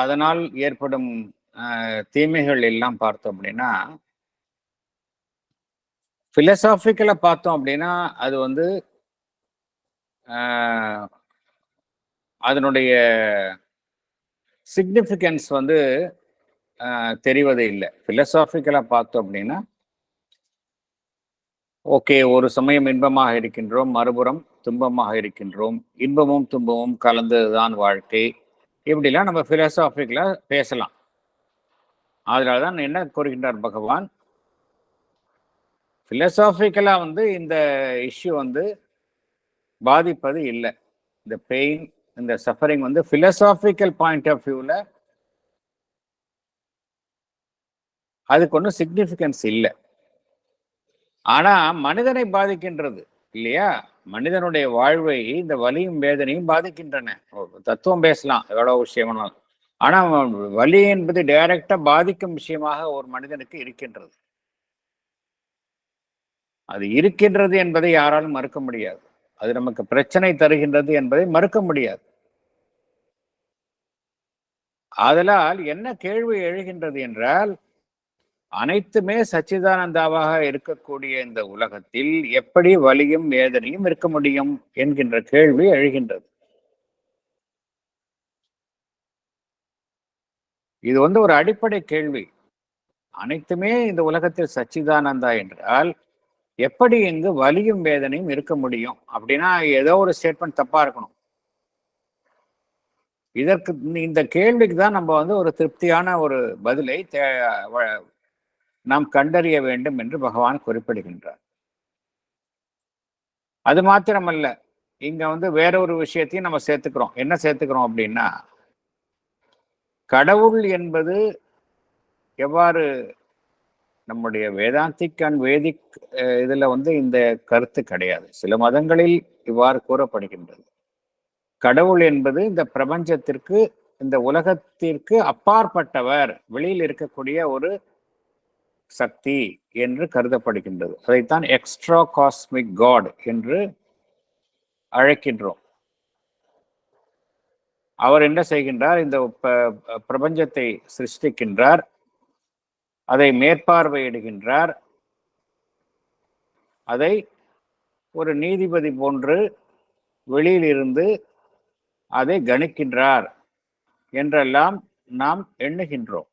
அதனால் ஏற்படும் தீமைகள் எல்லாம் பார்த்தோம் அப்படின்னா, பிலசாபிக்கலா பார்த்தோம் அப்படின்னா அது வந்து அதனுடைய சிக்னிஃபிகன்ஸ் வந்து தெரிவதே இல்லை. பிலசாபிக்கலா பார்த்தோம் அப்படின்னா, ஓகே, ஒரு சமயம் இன்பமாக இருக்கின்றோம், மறுபுறம் துன்பமாக இருக்கின்றோம், இன்பமும் துன்பமும் கலந்துதான் வாழ்க்கை, இப்படிலாம் நம்ம பிலசாபிக்கலா பேசலாம். அதனாலதான் என்ன கூறுகின்றார் பகவான், பிலசாபிக்கலா வந்து இந்த இஷ்யூ வந்து பாதிப்பது இல்லை. இந்த பெயின், இந்த சஃபரிங் வந்து பிலசாபிக்கல் பாயிண்ட் ஆஃப் வியூல அதுக்கு ஒன்றும் சிக்னிஃபிகன்ஸ் இல்லை. ஆனா மனிதனை பாதிக்கின்றது இல்லையா? மனிதனுடைய வாழ்வை இந்த வலியும் வேதனையும் பாதிக்கின்றன. தத்துவம் பேசலாம் எவ்வளவு விஷயம், ஆனா வலி என்பது டைரக்டா பாதிக்கும் விஷயமாக ஒரு மனிதனுக்கு இருக்கின்றது. அது இருக்கின்றது என்பதை யாராலும் மறுக்க முடியாது. அது நமக்கு பிரச்சனை தருகின்றது என்பதை மறுக்க முடியாது. ஆதலால் என்ன கேள்வி எழுகின்றது என்றால், அனைத்துமே சச்சிதானந்தாவாக இருக்கக்கூடிய இந்த உலகத்தில் எப்படி வலியும் வேதனையும் இருக்க முடியும் என்கின்ற கேள்வி எழுகின்றது. இது ஒரு அடிப்படை கேள்வி. அனைத்துமே இந்த உலகத்தில் சச்சிதானந்தா என்றால் எப்படி இங்கு வலியும் வேதனையும் இருக்க முடியும் அப்படின்னா ஏதோ ஒரு ஸ்டேட்மெண்ட் தப்பா இருக்கணும். இதற்கு இந்த கேள்விக்கு தான் நம்ம ஒரு திருப்தியான ஒரு பதிலை நாம் கண்டறிய வேண்டும் என்று பகவான் குறிப்பிடுகின்றார். அது மாத்திரமல்ல, இங்க வேற ஒரு விஷயத்தையும் நம்ம சேர்த்துக்கிறோம். என்ன சேர்த்துக்கிறோம் அப்படின்னா, கடவுள் என்பது எவ்வாறு நம்முடைய வேதாந்திக் அண்ட் வேதிக் இதுல இந்த கருத்து கிடையாது. சில மதங்களில் இவ்வாறு கூறப்படுகின்றது. கடவுள் என்பது இந்த பிரபஞ்சத்திற்கு, இந்த உலகத்திற்கு அப்பாற்பட்டவர், வெளியில் இருக்கக்கூடிய ஒரு சக்தி என்று கருதப்படுகின்றது. அதைத்தான் எக்ஸ்ட்ரா காஸ்மிக் காட் என்று அழைக்கின்றோம். அவர் என்ன செய்கின்றார்? இந்த பிரபஞ்சத்தை சிருஷ்டிக்கின்றார், அதை மேற்பார்வையிடுகின்றார், அதை ஒரு நீதிபதி போன்று வெளியில் இருந்து அதை கணிக்கின்றார் என்றெல்லாம் நாம் எண்ணுகின்றோம்.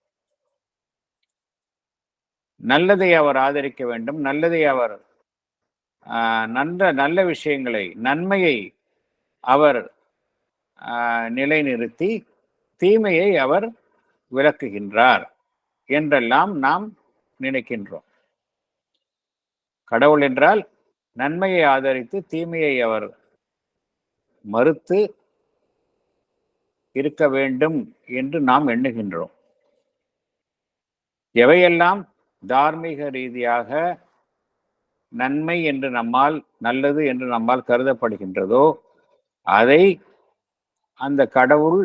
நல்லதை அவர் ஆதரிக்க வேண்டும், நல்லதை அவர் நல்ல விஷயங்களை, நன்மையை அவர் நிலைநிறுத்தி தீமையை அவர் விலக்குகின்றார் என்றெல்லாம் நாம் நினைக்கின்றோம். கடவுள் என்றால் நன்மையை ஆதரித்து தீமையை அவர் மறுத்து இருக்க வேண்டும் என்று நாம் எண்ணுகின்றோம். எவையெல்லாம் தார்மீக ரீதியாக நன்மை என்று நம்மால், நல்லது என்று நம்மால் கருதப்படுகின்றதோ அதை அந்த கடவுள்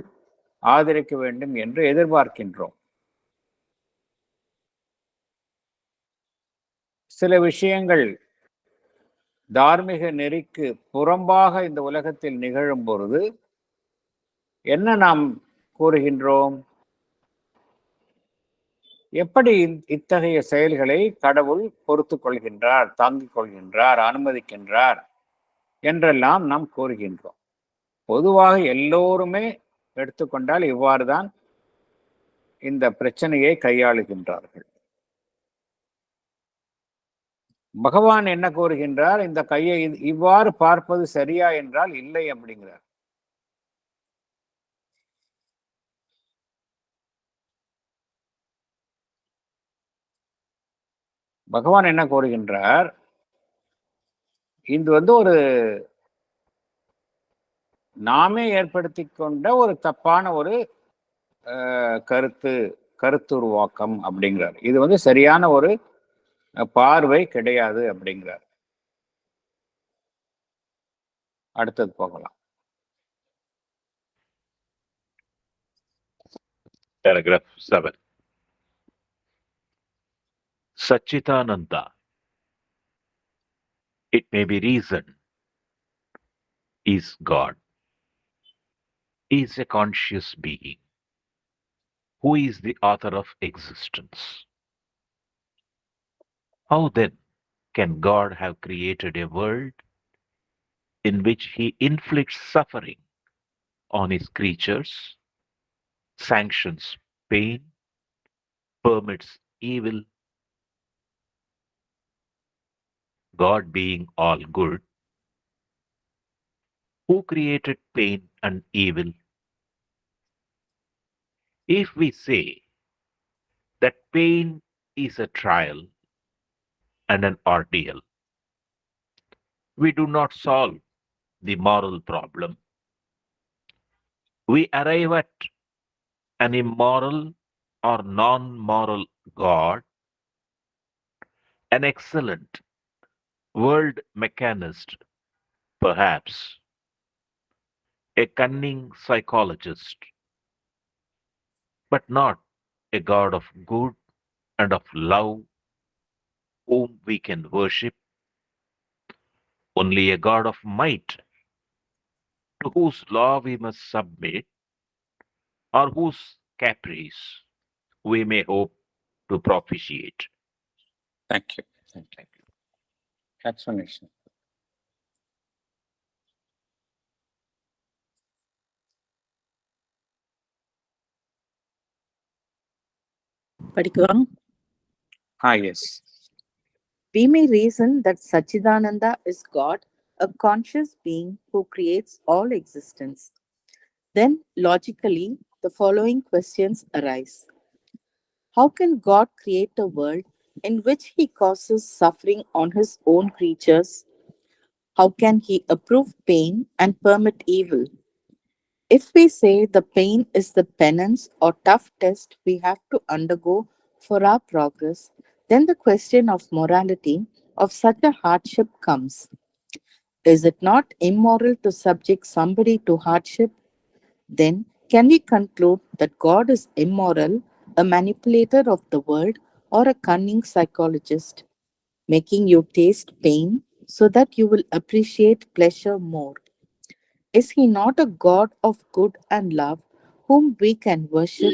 ஆதரிக்க வேண்டும் என்று எதிர்பார்க்கின்றோம். சில விஷயங்கள் தார்மீக நெறிக்கு புறம்பாக இந்த உலகத்தில் நிகழும் பொழுது என்ன நாம் கூறுகின்றோம்? எப்படி இத்தகைய செயல்களை கடவுள் பொறுத்து கொள்கின்றார், தாங்கிக் கொள்கின்றார், அனுமதிக்கின்றார் என்றெல்லாம் நாம் கூறுகின்றோம். பொதுவாக எல்லோருமே எடுத்துக்கொண்டால் இவ்வாறுதான் இந்த பிரச்சனையை கையாளுகின்றார்கள். பகவான் என்ன கூறுகின்றார்? இந்த கையை இவ்வாறு பார்ப்பது சரியா என்றால் இல்லை அப்படிங்கிறார். பகவான் என்ன கூறுகின்றார்? இது ஒரு நாமே ஏற்படுத்தி கொண்ட ஒரு தப்பான ஒரு கருத்துருவாக்கம் அப்படிங்கிறார். இது சரியான ஒரு பார்வை கிடையாது அப்படிங்கிறார். அடுத்தது போகலாம். Paragraph 7. Satchitananda, it may be reason, is God, is a conscious being, who is the author of existence. How then can God have created a world in which he inflicts suffering on his creatures, sanctions pain, permits evil? God being all good, who created pain and evil? If we say that pain is a trial and an ordeal, we do not solve the moral problem. We arrive at an immoral or non-moral God, an excellent world mechanist, perhaps, a cunning psychologist, but not a God of good and of love whom we can worship, only a God of might to whose law we must submit, or whose caprice we may hope to propitiate. Thank you. Thank you. Explanation. படிக்கலாம். Yes. We may reason that Sachidananda is God, a conscious being who creates all existence. Then, logically, the following questions arise. How can God create a world in which he causes suffering on his own creatures? How can he approve pain and permit evil? If we say the pain is the penance or tough test we have to undergo for our progress, then the question of morality of such a hardship comes. Is it not immoral to subject somebody to hardship? Then can we conclude that God is immoral, a manipulator of the world, or a cunning psychologist, making you taste pain so that you will appreciate pleasure more? Is he not a God of good and love whom we can worship?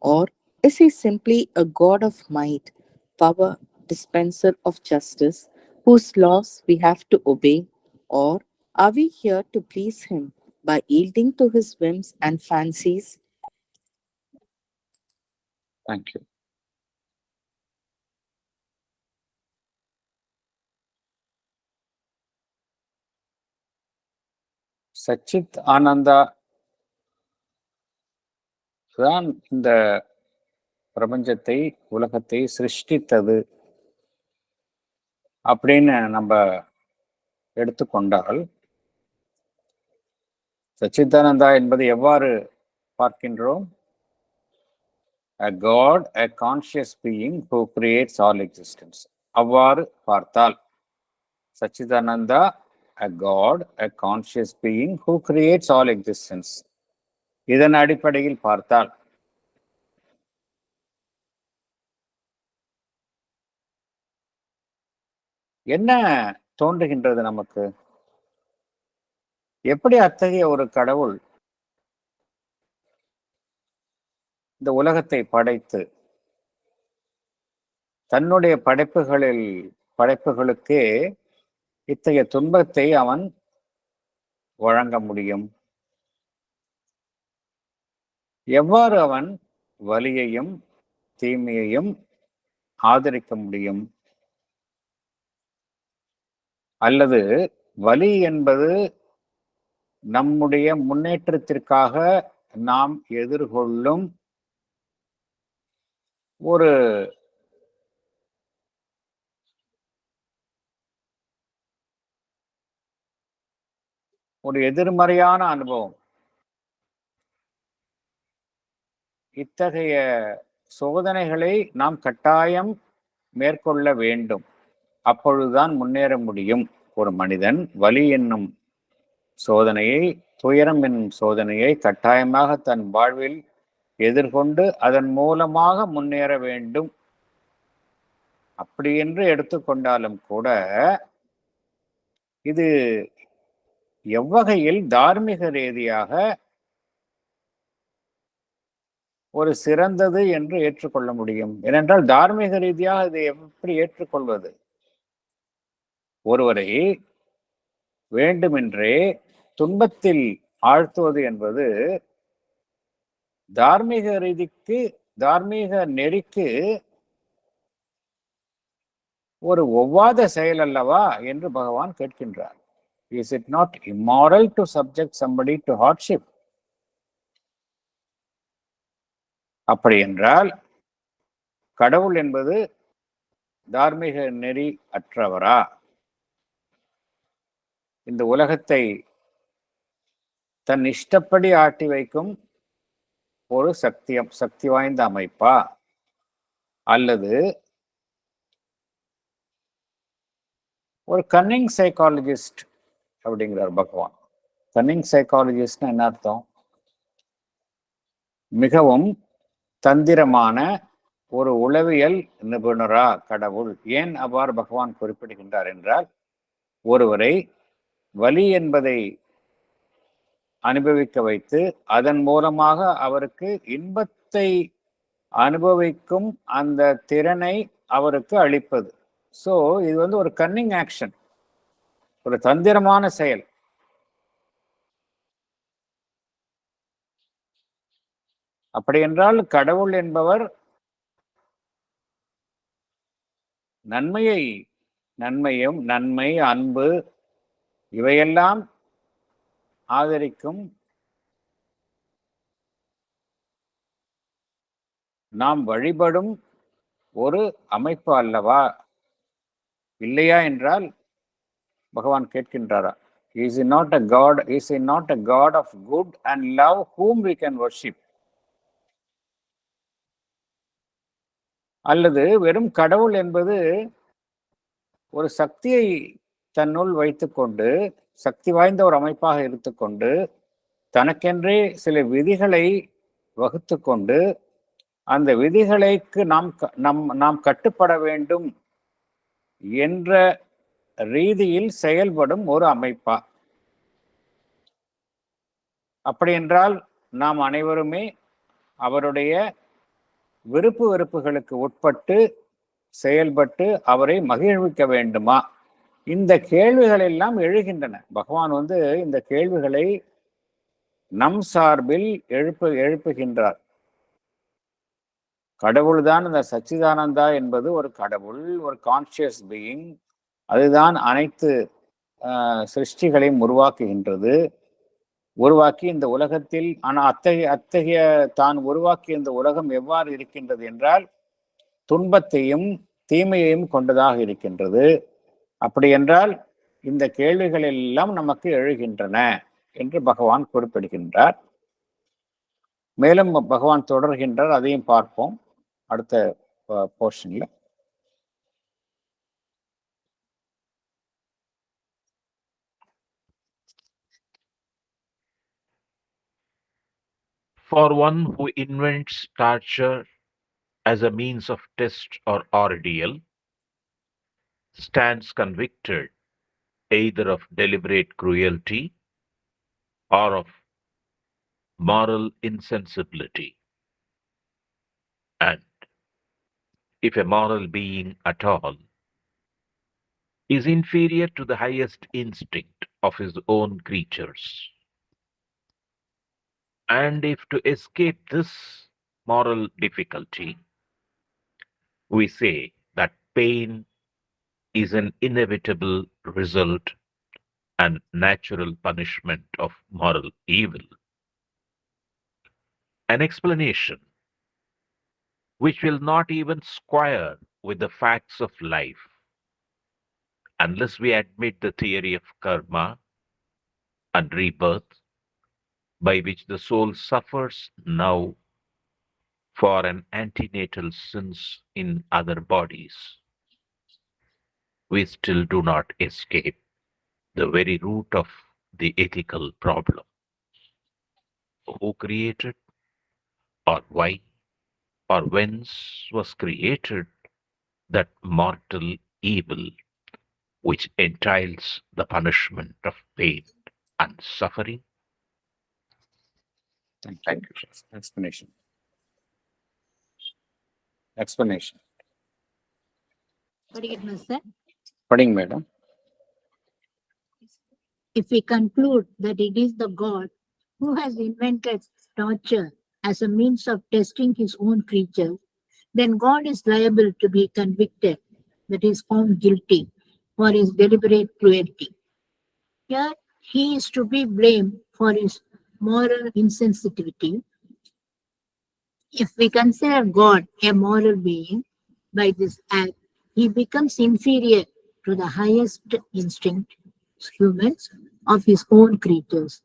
Or is he simply a God of might, power, dispenser of justice, whose laws we have to obey? Or are we here to please him by yielding to his whims and fancies? Thank you. சச்சித் Ananda தான் இந்த பிரபஞ்சத்தை, உலகத்தை சிருஷ்டித்தது அப்படின்னு நம்ம எடுத்துக்கொண்டால், சச்சிதானந்தா என்பது எவ்வாறு பார்க்கின்றோம்? A God, a conscious being who creates all existence. அவ்வாறு பார்த்தால் Satchidananda, a God, a conscious being who creates all existence. இதன் அடிப்படையில் பார்த்தால் என்ன தோன்றுகின்றது நமக்கு? எப்படி அத்தகைய ஒரு கடவுள் இந்த உலகத்தை படைத்து தன்னுடைய படைப்புகளுக்கே இத்தகைய துன்பத்தை அவன் வழங்க முடியும்? எவ்வாறு அவன் வலியையும் தீமையையும் ஆதரிக்க முடியும்? அல்லது வலி என்பது நம்முடைய முன்னேற்றத்திற்காக நாம் எதிர்கொள்ளும் ஒரு எதிர்மறையான அனுபவம். இத்தகைய சோதனைகளை நாம் கட்டாயம் மேற்கொள்ள வேண்டும். அப்பொழுதுதான் முன்னேற முடியும். ஒரு மனிதன் வலி என்னும் சோதனையை, துயரம் என்னும் சோதனையை கட்டாயமாக தன் வாழ்வில் எதிர்கொண்டு அதன் மூலமாக முன்னேற வேண்டும். அப்படி என்று எடுத்துக்கொண்டாலும் கூட இது எவ்வகையில் தார்மீக ரீதியாக ஒரு சிறந்தது என்று ஏற்றுக்கொள்ள முடியும்? ஏனென்றால் தார்மீக ரீதியாக இதை எப்படி ஏற்றுக்கொள்வது? ஒருவரை வேண்டுமென்றே துன்பத்தில் ஆழ்த்துவது என்பது தார்மீக நெறிக்கு ஒரு ஒவ்வாத செயல் அல்லவா என்று பகவான் கேட்கின்றார். Is it not immoral to subject somebody to hardship? அப்படி என்றால் கடவுள் என்பது தார்மீக நெறி அற்றவரா? இந்த உலகத்தை தன் இஷ்டப்படி ஆட்டி வைக்கும் ஒரு சக்தி வாய்ந்த அமைப்பா? அல்லது ஒரு கன்னிங் சைக்காலஜிஸ்ட் அப்படிங்கிறார் பகவான். கன்னிங் சைக்காலஜிஸ்ட்னா என்ன அர்த்தம்? மிகவும் தந்திரமான ஒரு உளவியல் நிபுணரா கடவுள்? ஏன் அவ்வாறு பகவான் குறிப்பிடுகின்றார் என்றால், ஒருவரை வலி என்பதை அனுபவிக்க வைத்து அதன் மூலமாக அவருக்கு இன்பத்தை அனுபவிக்கும் அந்த திறனை அவருக்கு அளிப்பது. ஸோ இது வந்து ஒரு கன்னிங் ஆக்ஷன், ஒரு தந்திரமான செயல். அப்படி என்றால் கடவுள் என்பவர் நன்மை, அன்பு இவையெல்லாம் ஆதரிக்கும் நாம் வழிபடும் ஒரு அமைப்பு அல்லவா? இல்லையா என்றால் பகவான் கேட்கின்றாரா, is he not a god of good and love whom we can worship? அல்லது வெறும் கடவுள் என்பது ஒரு சக்தியை தன்னுள் வைத்துக்கொண்டு, சக்தி வாய்ந்த ஒரு அமைப்பாக எடுத்துக்கொண்டு, தனக்கென்றே சில விதிகளை வகுத்து கொண்டு, அந்த விதிகளுக்கு நாம் கட்டுப்பட வேண்டும் என்ற ரீதியில் செயல்படும் ஒரு அமைப்பா? அப்படி என்றால் நாம் அனைவருமே அவருடைய விருப்பு வெறுப்புகளுக்கு உட்பட்டு செயல்பட்டு அவரை மகிழ்விக்க வேண்டுமா? இந்த கேள்விகள் எல்லாம் எழுகின்றன. பகவான் வந்து இந்த கேள்விகளை நம் சார்பில் எழுப்புகின்றார். கடவுள்தான் இந்த சச்சிதானந்தா என்பது ஒரு கடவுள், ஒரு கான்சியஸ் பீயிங். அதுதான் அனைத்து சிருஷ்டிகளையும் உருவாக்கி இந்த உலகத்தில், ஆனால் அத்தகைய தான் உருவாக்கிய இந்த உலகம் எவ்வாறு இருக்கின்றது என்றால் துன்பத்தையும் தீமையையும் கொண்டதாக இருக்கின்றது. அப்படி என்றால் இந்த கேள்விகள் எல்லாம் நமக்கு எழுகின்றன என்று பகவான் குறிப்பிடுகின்றார். மேலும் பகவான் தொடர்கின்றார், அதையும் பார்ப்போம் அடுத்த போர்ஷன்ல. For one who invents torture as a means of test or ordeal stands convicted either of deliberate cruelty or of moral insensibility. And if a moral being at all is inferior to the highest instinct of his own creatures, and if to escape this moral difficulty, we say that pain is an inevitable result and natural punishment of moral evil, an explanation which will not even square with the facts of life unless we admit the theory of karma and rebirth, by which the soul suffers now for an antenatal sins in other bodies. We still do not escape the very root of the ethical problem. Who created, or why, or whence was created that mortal evil which entails the punishment of pain and suffering? Thank you. Explanation. Pading, madam. If we conclude that it is the God who has invented torture as a means of testing his own creatures, then God is liable to be convicted, that is found guilty, for his deliberate cruelty. Here he is to be blamed for his moral insensitivity. If we consider God a moral being, by this act he becomes inferior to the highest instinct, humans, of his own creatures.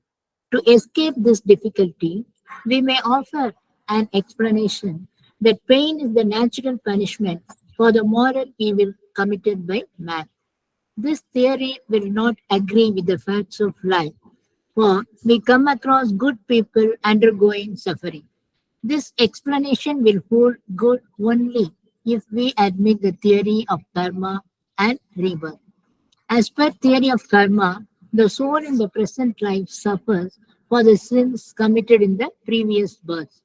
To escape this difficulty, we may offer an explanation that pain is the natural punishment for the moral evil committed by man. This theory will not agree with the facts of life, for we come across good people undergoing suffering. This explanation will hold good only if we admit the theory of karma and rebirth. As per theory of karma, the soul in the present life suffers for the sins committed in the previous birth.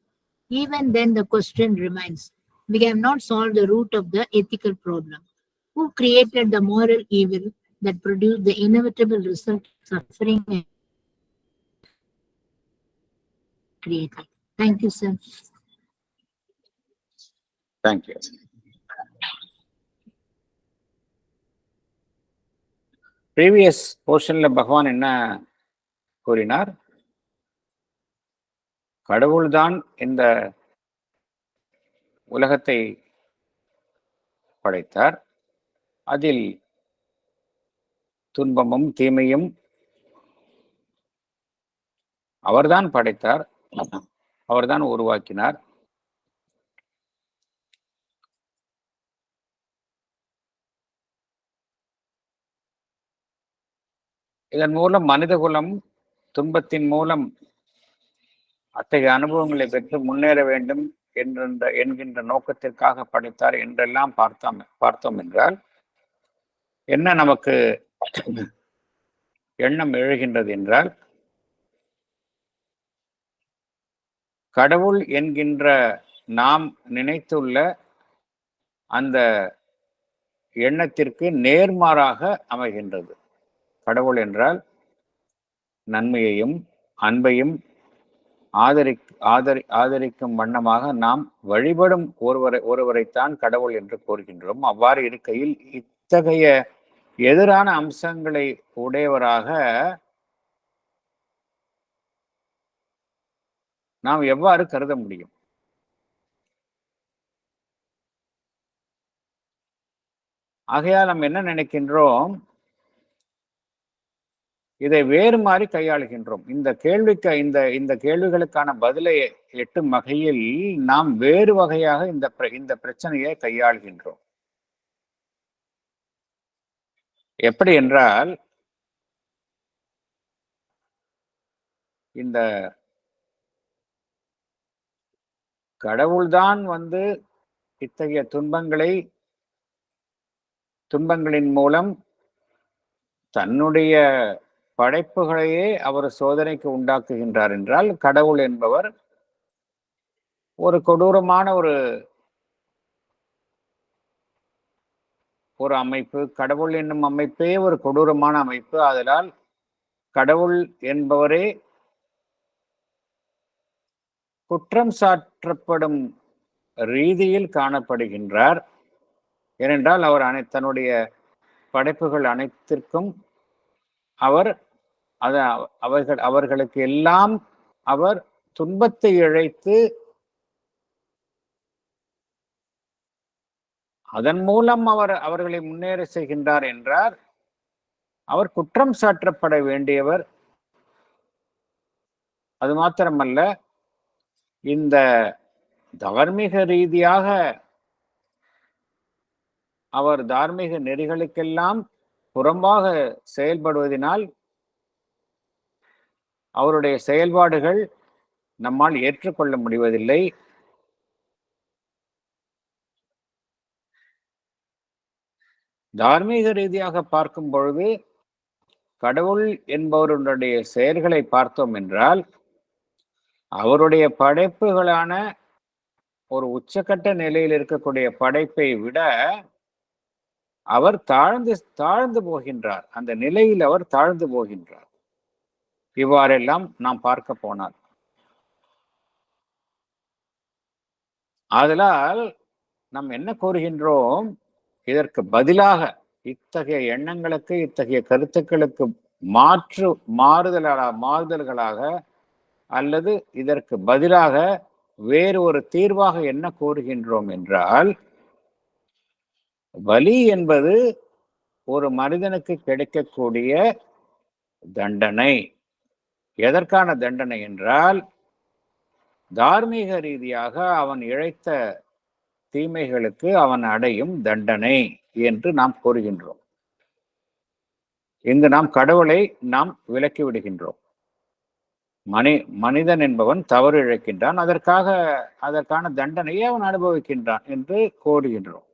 Even then, the question remains, we have not solved the root of the ethical problem. Who created the moral evil that produced the inevitable result of suffering and creating? Thank you, sir. Thank you. Previous போர்ஷன்ல பகவான் என்ன கூறினார்? கடவுள்தான் இந்த உலகத்தை படைத்தார். அதில் துன்பமும் தீமையும் அவர்தான் படைத்தார், அவர்தான் உருவாக்கினார். இதன் மூலம் மனிதகுலம் துன்பத்தின் மூலம் அத்தகைய அனுபவங்களை பெற்று முன்னேற வேண்டும் என்கின்ற நோக்கத்திற்காக படைத்தார் என்றெல்லாம் பார்த்தோம் என்றால் என்ன நமக்கு எண்ணம் எழுகின்றது என்றால், கடவுள் என்கின்ற நாம் நினைத்துள்ள அந்த எண்ணத்திற்கு நேர்மாறாக அமைகின்றது. கடவுள் என்றால் நன்மையையும் அன்பையும் ஆதரிக்கும் வண்ணமாக நாம் வழிபடும் ஒருவரைத்தான் கடவுள் என்று கூறுகின்றோம். அவ்வாறு இருக்கையில் இத்தகைய எதிரான அம்சங்களை உடையவராக நாம் எவ்வாறு கருத முடியும்? ஆகையால் நாம் என்ன நினைக்கின்றோம்? இதை வேறு மாதிரி கையாளுகின்றோம். இந்த கேள்விகளுக்கான பதிலை எட்டும் வகையில் நாம் வேறு வகையாக இந்த பிரச்சனையை கையாளுகின்றோம். எப்படி என்றால், இந்த கடவுள்தான் இத்தகைய துன்பங்களின் மூலம் தன்னுடைய படைப்புகளையே அவர் சோதனைக்கு உண்டாக்குகின்றார் என்றால், கடவுள் என்பவர் ஒரு கொடூரமான ஒரு அமைப்பு. கடவுள் என்னும் அமைப்பே ஒரு கொடூரமான அமைப்பு. அதனால் கடவுள் என்பவரே குற்றம் சாற்றப்படும் ரீதியில் காணப்படுகின்றார். ஏனென்றால் அவர் தன்னுடைய படைப்புகள் அனைத்திற்கும் அவர்களுக்கு எல்லாம் அவர் துன்பத்தை இழைத்து அதன் மூலம் அவர்களை முன்னேற செய்கின்றார் என்றார். அவர் குற்றம் சாற்றப்பட வேண்டியவர். அது மாத்திரமல்ல, இந்த தார்மீக ரீதியாக அவர் தார்மீக நெறிகளுக்கெல்லாம் புறம்பாக செயல்படுவதனால் அவருடைய செயல்பாடுகள் நம்மால் ஏற்றுக்கொள்ள முடிவதில்லை. தார்மீக ரீதியாக பார்க்கும் பொழுது கடவுள் என்பவருடைய செயல்களை பார்த்தோம் என்றால், அவருடைய படைப்புகளான ஒரு உச்சக்கட்ட நிலையில் இருக்கக்கூடிய படைப்பை விட அவர் தாழ்ந்து போகின்றார். அந்த நிலையில் அவர் தாழ்ந்து போகின்றார். இவ்வாறெல்லாம் நாம் பார்க்க போனால், ஆதலால் நாம் என்ன கூறுகின்றோம்? இதற்கு பதிலாக இத்தகைய எண்ணங்களுக்கு, இத்தகைய கருத்துக்களுக்கு மாறுதல்களாக அல்லது இதற்கு பதிலாக வேறு ஒரு தீர்வாக என்ன கூறுகின்றோம் என்றால், பலி என்பது ஒரு மனிதனுக்கு கிடைக்கக்கூடிய தண்டனை. எதற்கான தண்டனை என்றால், தார்மீக ரீதியாக அவன் இழைத்த தீமைகளுக்கு அவன் அடையும் தண்டனை என்று நாம் கூறுகின்றோம். இங்கு நாம் கடவுளை விலக்கி விடுகின்றோம். மனிதன் என்பவன் தவறு இழைக்கின்றான், அதற்கான தண்டனையை அவன் அனுபவிக்கின்றான் என்று கூறுகின்றோம்.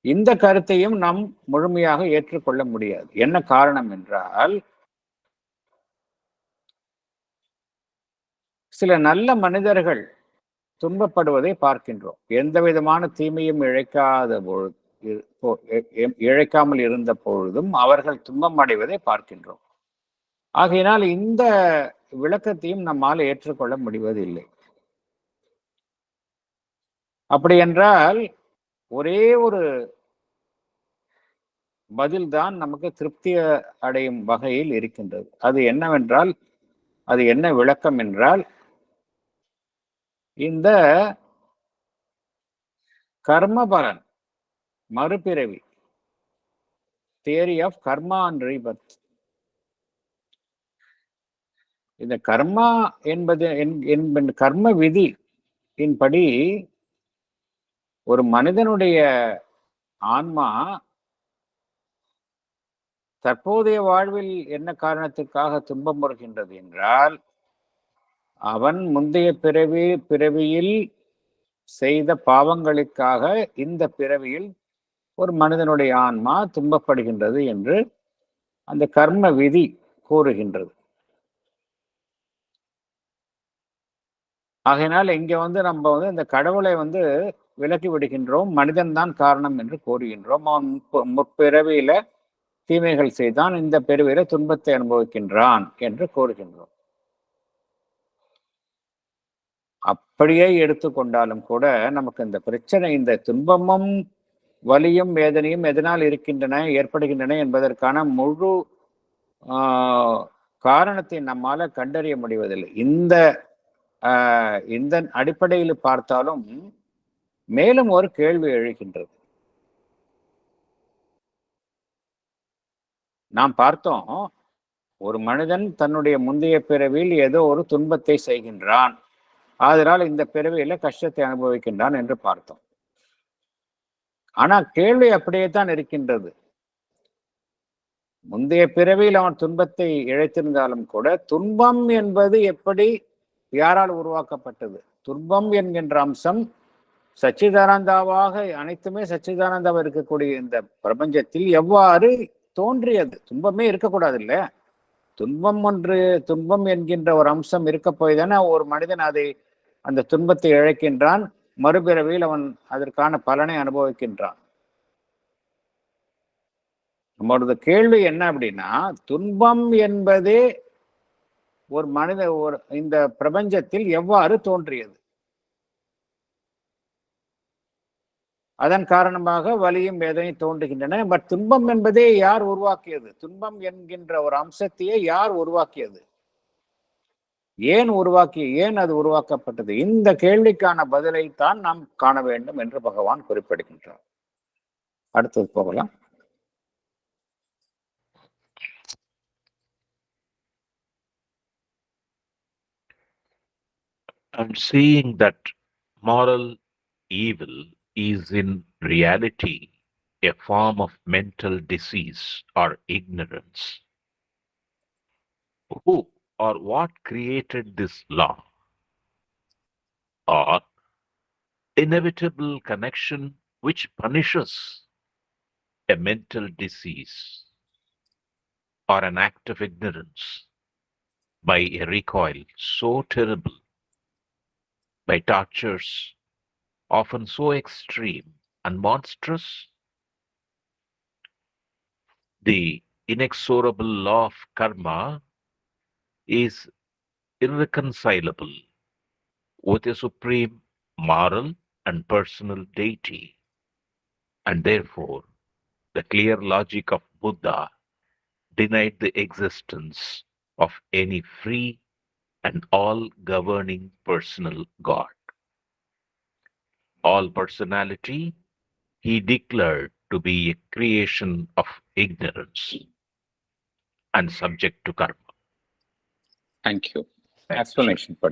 இந்த கருத்தையும் நாம் முழுமையாக ஏற்றுக்கொள்ள முடியாது. என்ன காரணம் என்றால், சில நல்ல மனிதர்கள் துன்பப்படுவதை பார்க்கின்றோம். எந்த விதமான தீமையும் இழைக்காமல் இருந்த பொழுதும் அவர்கள் துன்பம் அடைவதை பார்க்கின்றோம். ஆகையினால் இந்த விளக்கத்தையும் நம்மால் ஏற்றுக்கொள்ள முடிவதில்லை. அப்படி என்றால் ஒரே ஒரு பதில்தான் நமக்கு திருப்தி அடையும் வகையில் இருக்கின்றது. அது என்னவென்றால், அது என்ன விளக்கம் என்றால், இந்த கர்மபலன், மறுபிறவி, theory of karma and rebirth. இந்த கர்மா என்பது கர்ம விதியின் படி ஒரு மனிதனுடைய ஆன்மா தற்போதைய வாழ்வில் என்ன காரணத்திற்காக துன்பம் வருகின்றது என்றால், அவன் முந்தைய பிறவியில் செய்த பாவங்களுக்காக இந்த பிறவியில் ஒரு மனிதனுடைய ஆன்மா துன்பப்படுகின்றது என்று அந்த கர்ம விதி கூறுகின்றது. ஆகையினால் இங்க நம்ம இந்த கடவுளை விலக்கி விடுகின்றோம், மனிதன் தான் காரணம் என்று கூறுகின்றோம். அவன் முற்பிறவியில தீமைகள் செய்தான், இந்த பிறவியில துன்பத்தை அனுபவிக்கின்றான் என்று கூறுகின்றோம். அப்படியே எடுத்துக்கொண்டாலும் கூட நமக்கு இந்த பிரச்சனை, இந்த துன்பமும் வலியும் வேதனையும் எதனால் ஏற்படுகின்றன என்பதற்கான முழு காரணத்தை நம்மால கண்டறிய முடிவதில்லை. இந்த அடிப்படையில் பார்த்தாலும் மேலும் ஒரு கேள்வி எழுகின்றது. நாம் பார்த்தோம், ஒரு மனிதன் தன்னுடைய முந்தைய பிறவியில் ஏதோ ஒரு துன்பத்தை செய்கின்றான், அதனால் இந்த பிறவியில கஷ்டத்தை அனுபவிக்கின்றான் என்று பார்த்தோம். ஆனா கேள்வி அப்படியே தான் இருக்கின்றது. முந்தைய பிறவியில் அவன் துன்பத்தை இழைத்திருந்தாலும் கூட துன்பம் என்பது எப்படி, யாரால் உருவாக்கப்பட்டது? துன்பம் என்கின்ற அம்சம் சச்சிதானந்தாவாக, அனைத்துமே சச்சிதானந்தாவாக இருக்கக்கூடிய இந்த பிரபஞ்சத்தில் எவ்வாறு தோன்றியது? துன்பமே இருக்கக்கூடாது இல்ல? துன்பம் என்கின்ற ஒரு அம்சம் இருக்க போய் தானே ஒரு மனிதன் அந்த துன்பத்தை இழைக்கின்றான், மறுபிறவியில் அவன் அதற்கான பலனை அனுபவிக்கின்றான். நம்மளோட கேள்வி என்ன அப்படின்னா, துன்பம் என்பதே ஒரு இந்த பிரபஞ்சத்தில் எவ்வாறு தோன்றியது? அதன் காரணமாக வலியும் வேதனை தோன்றுகின்றன. பட் துன்பம் என்பதே யார் உருவாக்கியது? துன்பம் என்கின்ற ஒரு அம்சத்தையே யார் உருவாக்கியது? ஏன் அது உருவாக்கப்பட்டது? இந்த கேள்விக்கான பதிலை தான் நாம் காண வேண்டும் என்று பகவான் குறிப்பிடுகின்றார். அடுத்தது போகலாம். I'm seeing that moral evil is in reality a form of mental disease or ignorance. Who or what created this law or inevitable connection which punishes a mental disease or an act of ignorance by a recoil so terrible, by tortures often so extreme and monstrous? The inexorable law of karma is irreconcilable with a supreme moral and personal deity, and therefore the clear logic of Buddha denied the existence of any free and all-governing personal God. All personality he declared to be a creation of ignorance and subject to karma. Thank you. Explanation. Sir?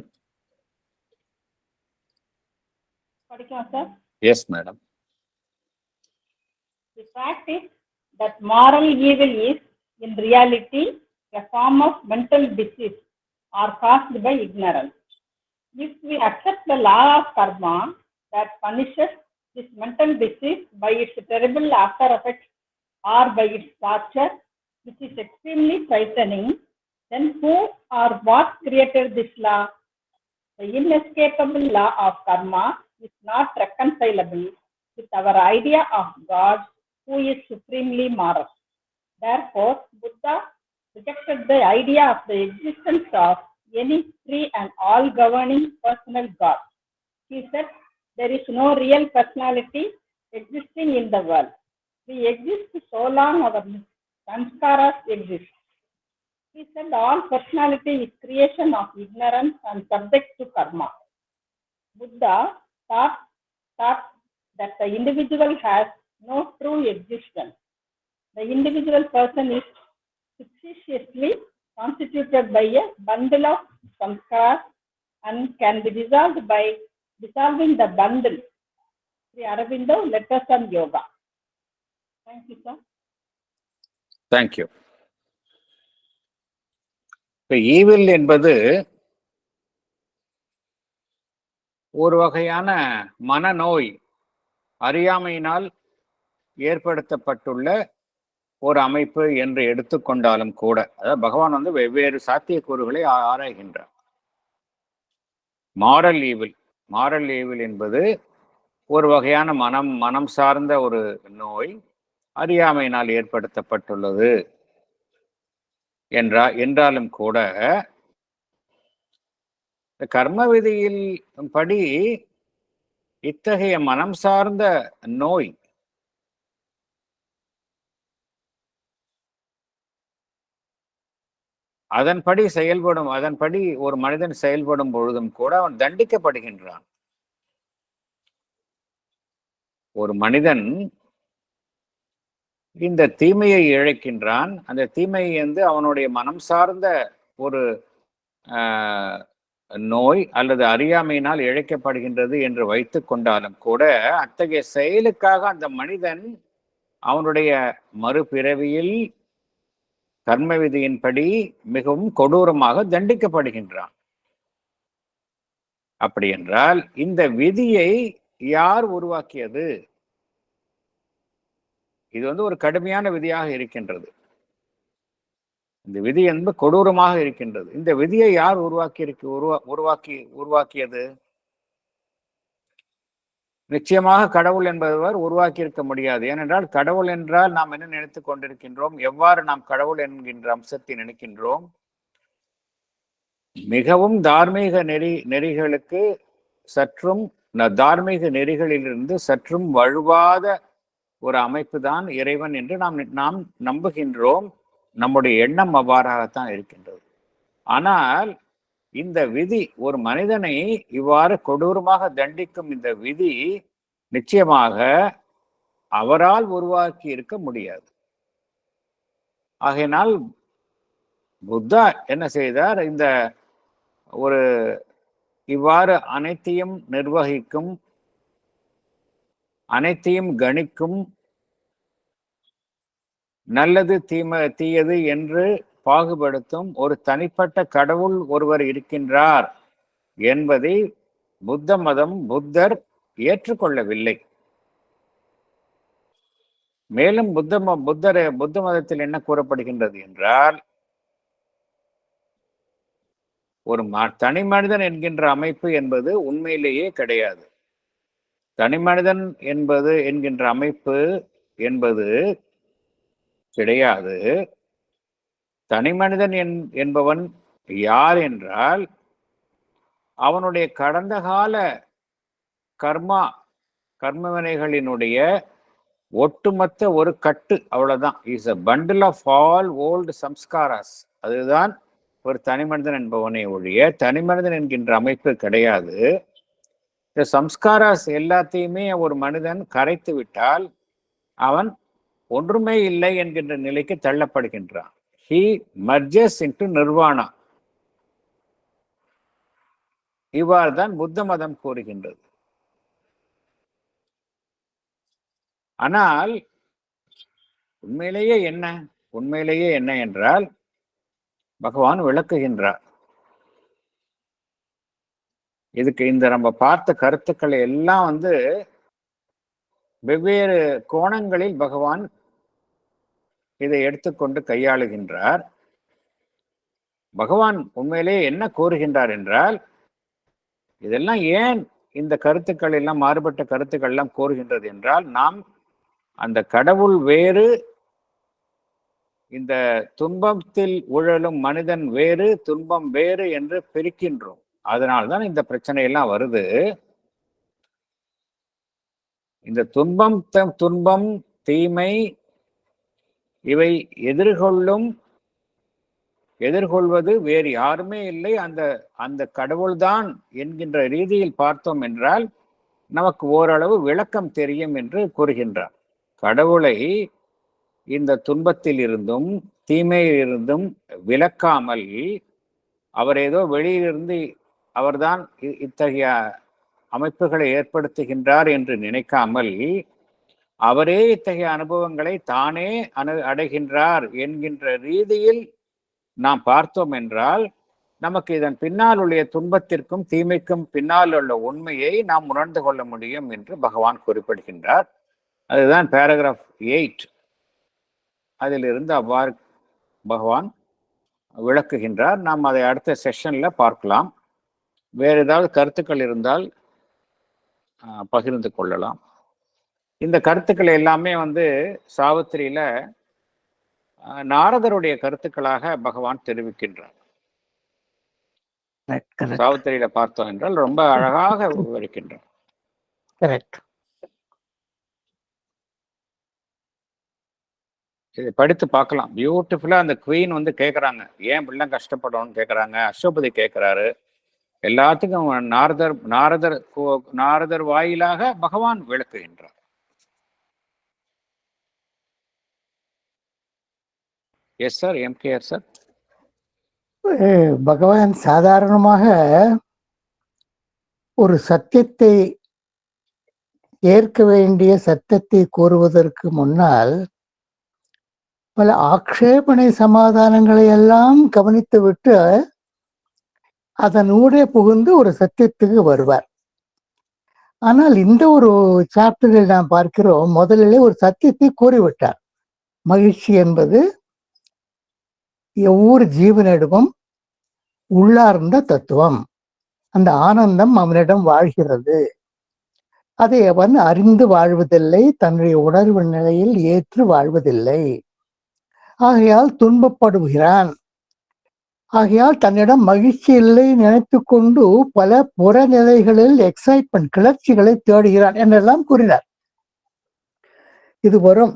Yes, madam. The fact is that moral evil is in reality a form of mental disease or caused by ignorance. If we accept the law of karma that punishes this mental disease by its terrible after effects or by its torture, which is extremely frightening, then who or what created this law? The inescapable law of karma is not reconcilable with our idea of God, who is supremely moral. Therefore, Buddha rejected the idea of the existence of any free and all-governing personal God. He said, there is no real personality existing in the world. We exist so long our sanskaras exist. He said all personality is creation of ignorance and subject to karma. Buddha taught that the individual has no true existence. The individual person is fictitiously constituted by a bundle of samskaras and can be dissolved by dissolving the bundle. Sri Aurobindo, Letters on Yoga. Thank you, sir. Thank you. இப்போ evil என்பது ஒரு வகையான மனநோய், அறியாமையினால் ஏற்படுத்தப்பட்டுள்ள ஒரு அமைப்பு என்று எடுத்துக்கொண்டாலும் கூட, அதாவது பகவான் வந்து வெவ்வேறு சாத்தியக்கூறுகளை ஆராய்கின்றார். மாரல் ஈவில் என்பது ஒரு வகையான மனம் சார்ந்த ஒரு நோய், அறியாமையினால் ஏற்படுத்தப்பட்டுள்ளது என்றாலும் கூட, கர்ம விதியில் படி இத்தகைய மனம் சார்ந்த நோய் அதன்படி ஒரு மனிதன் செயல்படும் பொழுதும் கூட அவன் தண்டிக்கப்படுகின்றான். ஒரு மனிதன் இந்த தீமையை இழைக்கின்றான். அந்த தீமையை வந்து அவனுடைய மனம் சார்ந்த ஒரு நோய் அல்லது அறியாமையினால் இழைக்கப்படுகின்றது என்று வைத்துக் கொண்டாலும் கூட, அத்தகைய செயலுக்காக அந்த மனிதன் அவனுடைய மறுபிறவியில் கர்ம விதியின்படி மிகவும் கொடூரமாக தண்டிக்கப்படுகின்றான். அப்படி என்றால் இந்த விதியை யார் உருவாக்கியது? இது வந்து ஒரு கடுமையான விதியாக இருக்கின்றது. இந்த விதி என்பது கொடூரமாக இருக்கின்றது. இந்த விதியை யார் உருவாக்கியது? நிச்சயமாக கடவுள் என்பவர் உருவாக்கி இருக்க முடியாது. ஏனென்றால் கடவுள் என்றால் நாம் என்ன நினைத்துக் கொண்டிருக்கின்றோம்? எவ்வாறு நாம் கடவுள் என்கின்ற அம்சத்தை நினைக்கின்றோம்? மிகவும் தார்மீக நெறிகளுக்கு சற்றும் தார்மீக நெறிகளிலிருந்து சற்றும் வழுவாத ஒரு அமைப்பு தான் இறைவன் என்று நாம் நம்புகின்றோம். நம்முடைய எண்ணம் அவ்வாறாகத்தான் இருக்கின்றது. ஆனால் இந்த விதி, ஒரு மனிதனை இவ்வாறு கொடூரமாக தண்டிக்கும் இந்த விதி நிச்சயமாக அவரால் உருவாக்கி இருக்க முடியாது. ஆகையினால் புத்தா என்ன செய்தார்? இந்த ஒரு இவ்வாறு அனைத்தையும் நிர்வகிக்கும், அனைத்தையும் கணிக்கும், நல்லது தீயது என்று பாகுபடுத்தும் ஒரு தனிப்பட்ட கடவுள் ஒருவர் இருக்கின்றார் என்பதை புத்தர் ஏற்றுக்கொள்ளவில்லை. மேலும் புத்த மதத்தில் என்ன கூறப்படுகின்றது என்றால், ஒரு தனி மனிதன் என்கின்ற அமைப்பு என்பது உண்மையிலேயே கிடையாது. தனி மனிதன் என்கின்ற அமைப்பு என்பது கிடையாது. தனி மனிதன் என்பவன் யார் என்றால், அவனுடைய கடந்த கால கர்மவினைகளினுடைய ஒட்டுமொத்த ஒரு கட்டு, அவ்வளவுதான். Is a bundle of all old samskaras. அதுதான் ஒரு தனி மனிதன் என்பவனை ஒழிய தனி மனிதன் என்கின்ற அமைப்பு கிடையாது. இந்த சம்ஸ்காராஸ் எல்லாத்தையுமே ஒரு மனிதன் கரைத்து விட்டால் அவன் ஒன்றுமே இல்லை என்கின்ற நிலைக்கு தள்ளப்படுகின்றான். He merges into nirvana. இவ்வாறு தான் புத்த மதம் கூறுகின்றது. ஆனால் உண்மையிலேயே என்ன என்றால் பகவான் விளக்குகின்றார். இதுக்கு இந்த நம்ம பார்த்த கருத்துக்களை எல்லாம் வெவ்வேறு கோணங்களில் பகவான் இதை எடுத்துக்கொண்டு கையாளுகின்றார். பகவான் உண்மையிலேயே என்ன கூறுகின்றார் என்றால், இதெல்லாம் ஏன் இந்த கருத்துக்கள் எல்லாம் மாறுபட்ட கருத்துக்கள் எல்லாம் கோருகின்றது என்றால், நாம் அந்த கடவுள் வேறு, இந்த துன்பத்தில் உழலும் மனிதன் வேறு, துன்பம் வேறு என்று பிரிக்கின்றோம். அதனால்தான் இந்த பிரச்சனை எல்லாம் வருது. இந்த துன்பம், தீமை இவை எதிர்கொள்வது வேறு யாருமே இல்லை, அந்த கடவுள்தான் என்கின்ற ரீதியில் பார்த்தோம் என்றால் நமக்கு ஓரளவு விளக்கம் தெரியும் என்று கூறுகின்றார். கடவுளை இந்த துன்பத்தில் இருந்தும் தீமையில் இருந்தும் விலக்காமல், அவர் ஏதோ வெளியிலிருந்து அவர்தான் இத்தகைய அமைப்புகளை ஏற்படுத்துகின்றார் என்று நினைக்காமல், அவரே இத்தகைய அனுபவங்களை தானே அடைகின்றார் என்கின்ற ரீதியில் நாம் பார்த்தோம் என்றால், நமக்கு இதன் பின்னால் உள்ள துன்பத்திற்கும் தீமைக்கும் பின்னால் உள்ள உண்மையை நாம் உணர்ந்து கொள்ள முடியும் என்று பகவான் குறிப்பிடுகின்றார். அதுதான் பேராகிராஃப் 8. அதிலிருந்து அவ்வாறு பகவான் விளக்குகின்றார். நாம் அதை அடுத்த செஷன்ல பார்க்கலாம். வேறு ஏதாவது கருத்துக்கள் இருந்தால் பகிர்ந்து கொள்ளலாம். இந்த கருத்துக்கள் எல்லாமே சாவித்திரியில நாரதருடைய கருத்துக்களாக பகவான் தெரிவிக்கின்றார். சாவித்திரியில பார்த்தோம் என்றால் ரொம்ப அழகாக விவரிக்கின்றார். இதை படித்து பார்க்கலாம். பியூட்டிஃபுல்லா அந்த குவீன் கேட்கறாங்க, ஏன் பிள்ளை கஷ்டப்படணும்னு கேட்கறாங்க. அஸ்வபதி கேட்கிறாரு. எல்லாத்துக்கும் நாரதர் வாயிலாக பகவான் விளக்குகின்றார். Yes sir, MKR sir. Bhagavan சாதாரணமாக ஒரு சத்தியத்தை ஏற்க வேண்டிய சத்தியத்தை கூறுவதற்கு முன்னால் பல ஆக்ஷேபனை சமாதானங்களை எல்லாம் கவனித்து விட்டு அதனூடே புகுந்து ஒரு சத்தியத்துக்கு வருவார். ஆனால் இந்த ஒரு சாப்டரில் நாம் பார்க்கிறோம், முதலிலே ஒரு சத்தியத்தை கூறிவிட்டார். மகிழ்ச்சி என்பது ஒவ்வொரு ஜீவனிடமும் உள்ளார்ந்த தத்துவம். அந்த ஆனந்தம் அவனிடம் வாழ்கிறது. அதை அவன் அறிந்து வாழ்வதில்லை, தன்னுடைய உணர்வு நிலையில் ஏற்று வாழ்வதில்லை. ஆகையால் துன்பப்படுகிறான். ஆகையால் தன்னிடம் மகிழ்ச்சி இல்லை நினைத்து கொண்டு பல புறநிலைகளில் எக்ஸைட்மெண்ட், கிளர்ச்சிகளை தேடுகிறான் என்றெல்லாம் கூறினார். இது வரும்.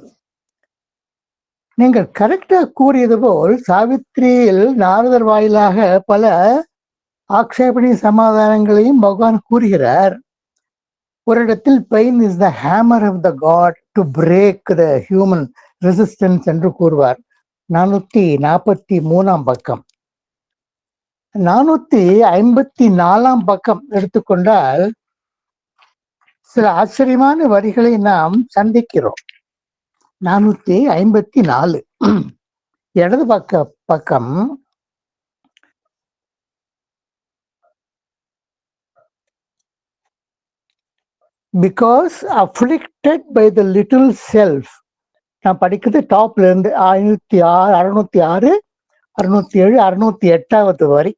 நீங்கள் கரெக்டா கூறியது போல் சாவித்திரியில் நாரதர் வாயிலாக பல ஆக்ஷேபணி சமாதானங்களையும் பகவான் கூறுகிறார். ஒரு இடத்தில் pain is the hammer of the god to break the human resistance என்று கூறுவார். 443 பக்கம். 454 பக்கம் எடுத்துக்கொண்டால் சில ஆச்சரியமான வரிகளை நாம் சந்திக்கிறோம். 454 இடது பக்கம் because afflicted by the little self. நான் படிக்கிறது டாப்ல இருந்து 606, 607, 608 வரி.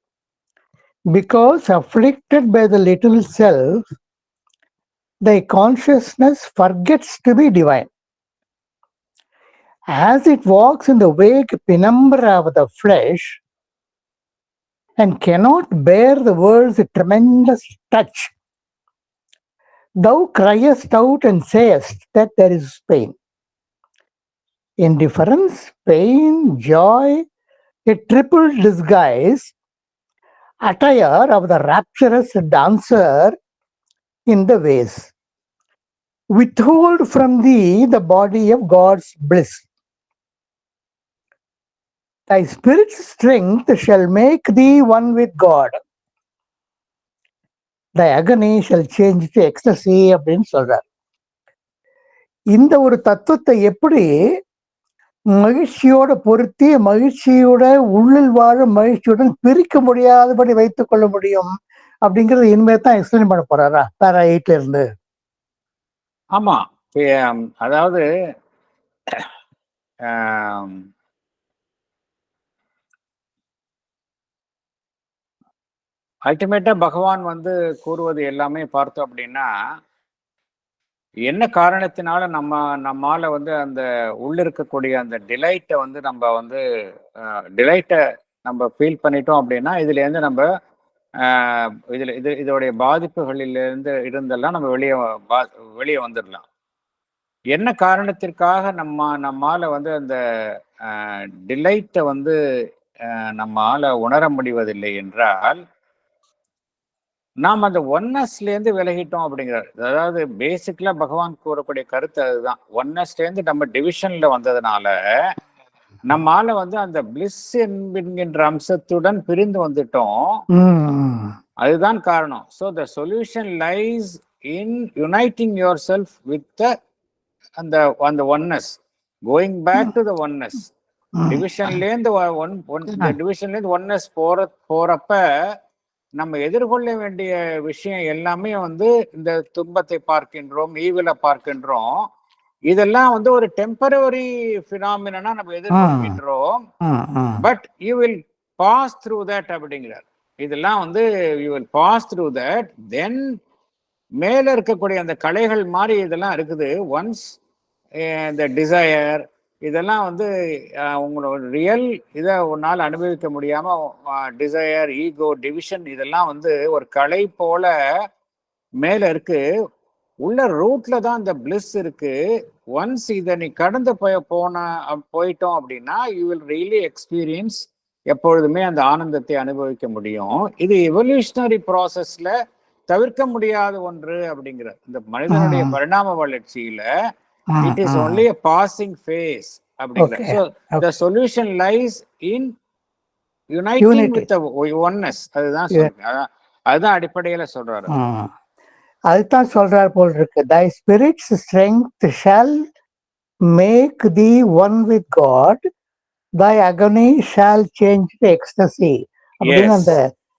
Because afflicted by the little self, thy consciousness forgets to be divine. As it walks in the vague penumbra of the flesh and cannot bear the world's tremendous touch, thou criest out and sayest that there is pain. Indifference, pain, joy, a triple disguise, attire of the rapturous dancer in the vase. Withhold from thee the body of God's bliss. Thy spirit's strength shall make thee one with God. Thy agony shall change to ecstasy அப்படின்னு சொல்றார். இந்த ஒரு தத்துவத்தை எப்படி மகிழ்ச்சியோட பொருத்தி மகிழ்ச்சியோட உள்ளில் வாழும் மகிழ்ச்சியுடன் பிரிக்க முடியாதபடி வைத்துக் கொள்ள முடியும் அப்படிங்கறது இனிமே தான் எக்ஸ்பிளைன் பண்ண போறாரா பேரா 8ல இருந்து? ஆமா, அதாவது அல்டிமேட்டா பகவான் வந்து கூறுவது எல்லாமே பார்த்தோம் அப்படின்னா, என்ன காரணத்தினால நம்மால வந்து அந்த உள்ள இருக்கக்கூடிய அந்த டிலைட்டை வந்து நம்ம வந்து டிலைட்டை நம்ம ஃபீல் பண்ணிட்டோம் அப்படின்னா, இதுல இருந்து நம்ம இதோடைய பாதிப்புகளிலிருந்து இருந்தெல்லாம் நம்ம வெளியே வந்துடலாம். என்ன காரணத்திற்காக நம்மால வந்து அந்த டிலைட்டை வந்து நம்மால உணர முடிவதில்லை என்றால், நாம் அந்த ஒன்னஸ்ல இருந்து விலகிட்டோம் அப்படிங்கிறார். அதாவது பேசிக்கலா பகவான் கூறக்கூடிய கருத்து அதுதான். ஒன்னஸ்ல இருந்து நம்ம டிவிஷன்ல வந்ததுனால நம்மால வந்து அந்த பிளிஸ் என்கின்ற அம்சத்துடன் பிரிந்து வந்துட்டோம். அதுதான் காரணம். So the solution lies in uniting yourself with அந்த oneness, going back to the oneness. டிவிஷன்லேருந்து டிவிஷன்லேருந்து ஒன்னஸ் போறப்ப நம்ம எதிர்கொள்ள வேண்டிய விஷயம் எல்லாமே வந்து இந்த துன்பத்தை பார்க்கின்றோம், ஈவில பார்க்கின்றோம். இதெல்லாம் வந்து ஒரு டெம்பரவரி பினாமினா நம்ம எதிர்கொள்கின்றோம். But you will pass through that அப்படிங்கிறார். இதெல்லாம் வந்து you will pass through that. Then மேல இருக்கக்கூடிய அந்த கலைகள் மாதிரி இதெல்லாம் இருக்குது. ஒன்ஸ் இந்த டிசையர் இதெல்லாம் வந்து உங்களோட ரியல் இதை ஒரு நாள் அனுபவிக்க முடியாம டிசையர், ஈகோ, டிவிஷன் இதெல்லாம் வந்து ஒரு கலை போல மேல இருக்கு. உள்ள ரூட்ல தான் இந்த பிளிஸ் இருக்கு. ஒன்ஸ் இதை நீ கடந்து போயிட்டோம் அப்படின்னா யூ வில் ரியலி எக்ஸ்பீரியன்ஸ், எப்பொழுதுமே அந்த ஆனந்தத்தை அனுபவிக்க முடியும். இது எவல்யூஷனரி ப்ராசஸ்ல தவிர்க்க முடியாத ஒன்று அப்படிங்கிறார். இந்த மனிதனுடைய பரிணாம வளர்ச்சியில it is only a passing phase அப்படிங்கிறார். So the solution lies in uniting with the oneness. அதுதான் அடிப்படையில சொல்றாரு. அதுதான் சொல்றாரு போல் இருக்கு. Thy spirit's strength shall make thee one with God, thy agony shall change the ecstasy. அப்படின்னு அந்த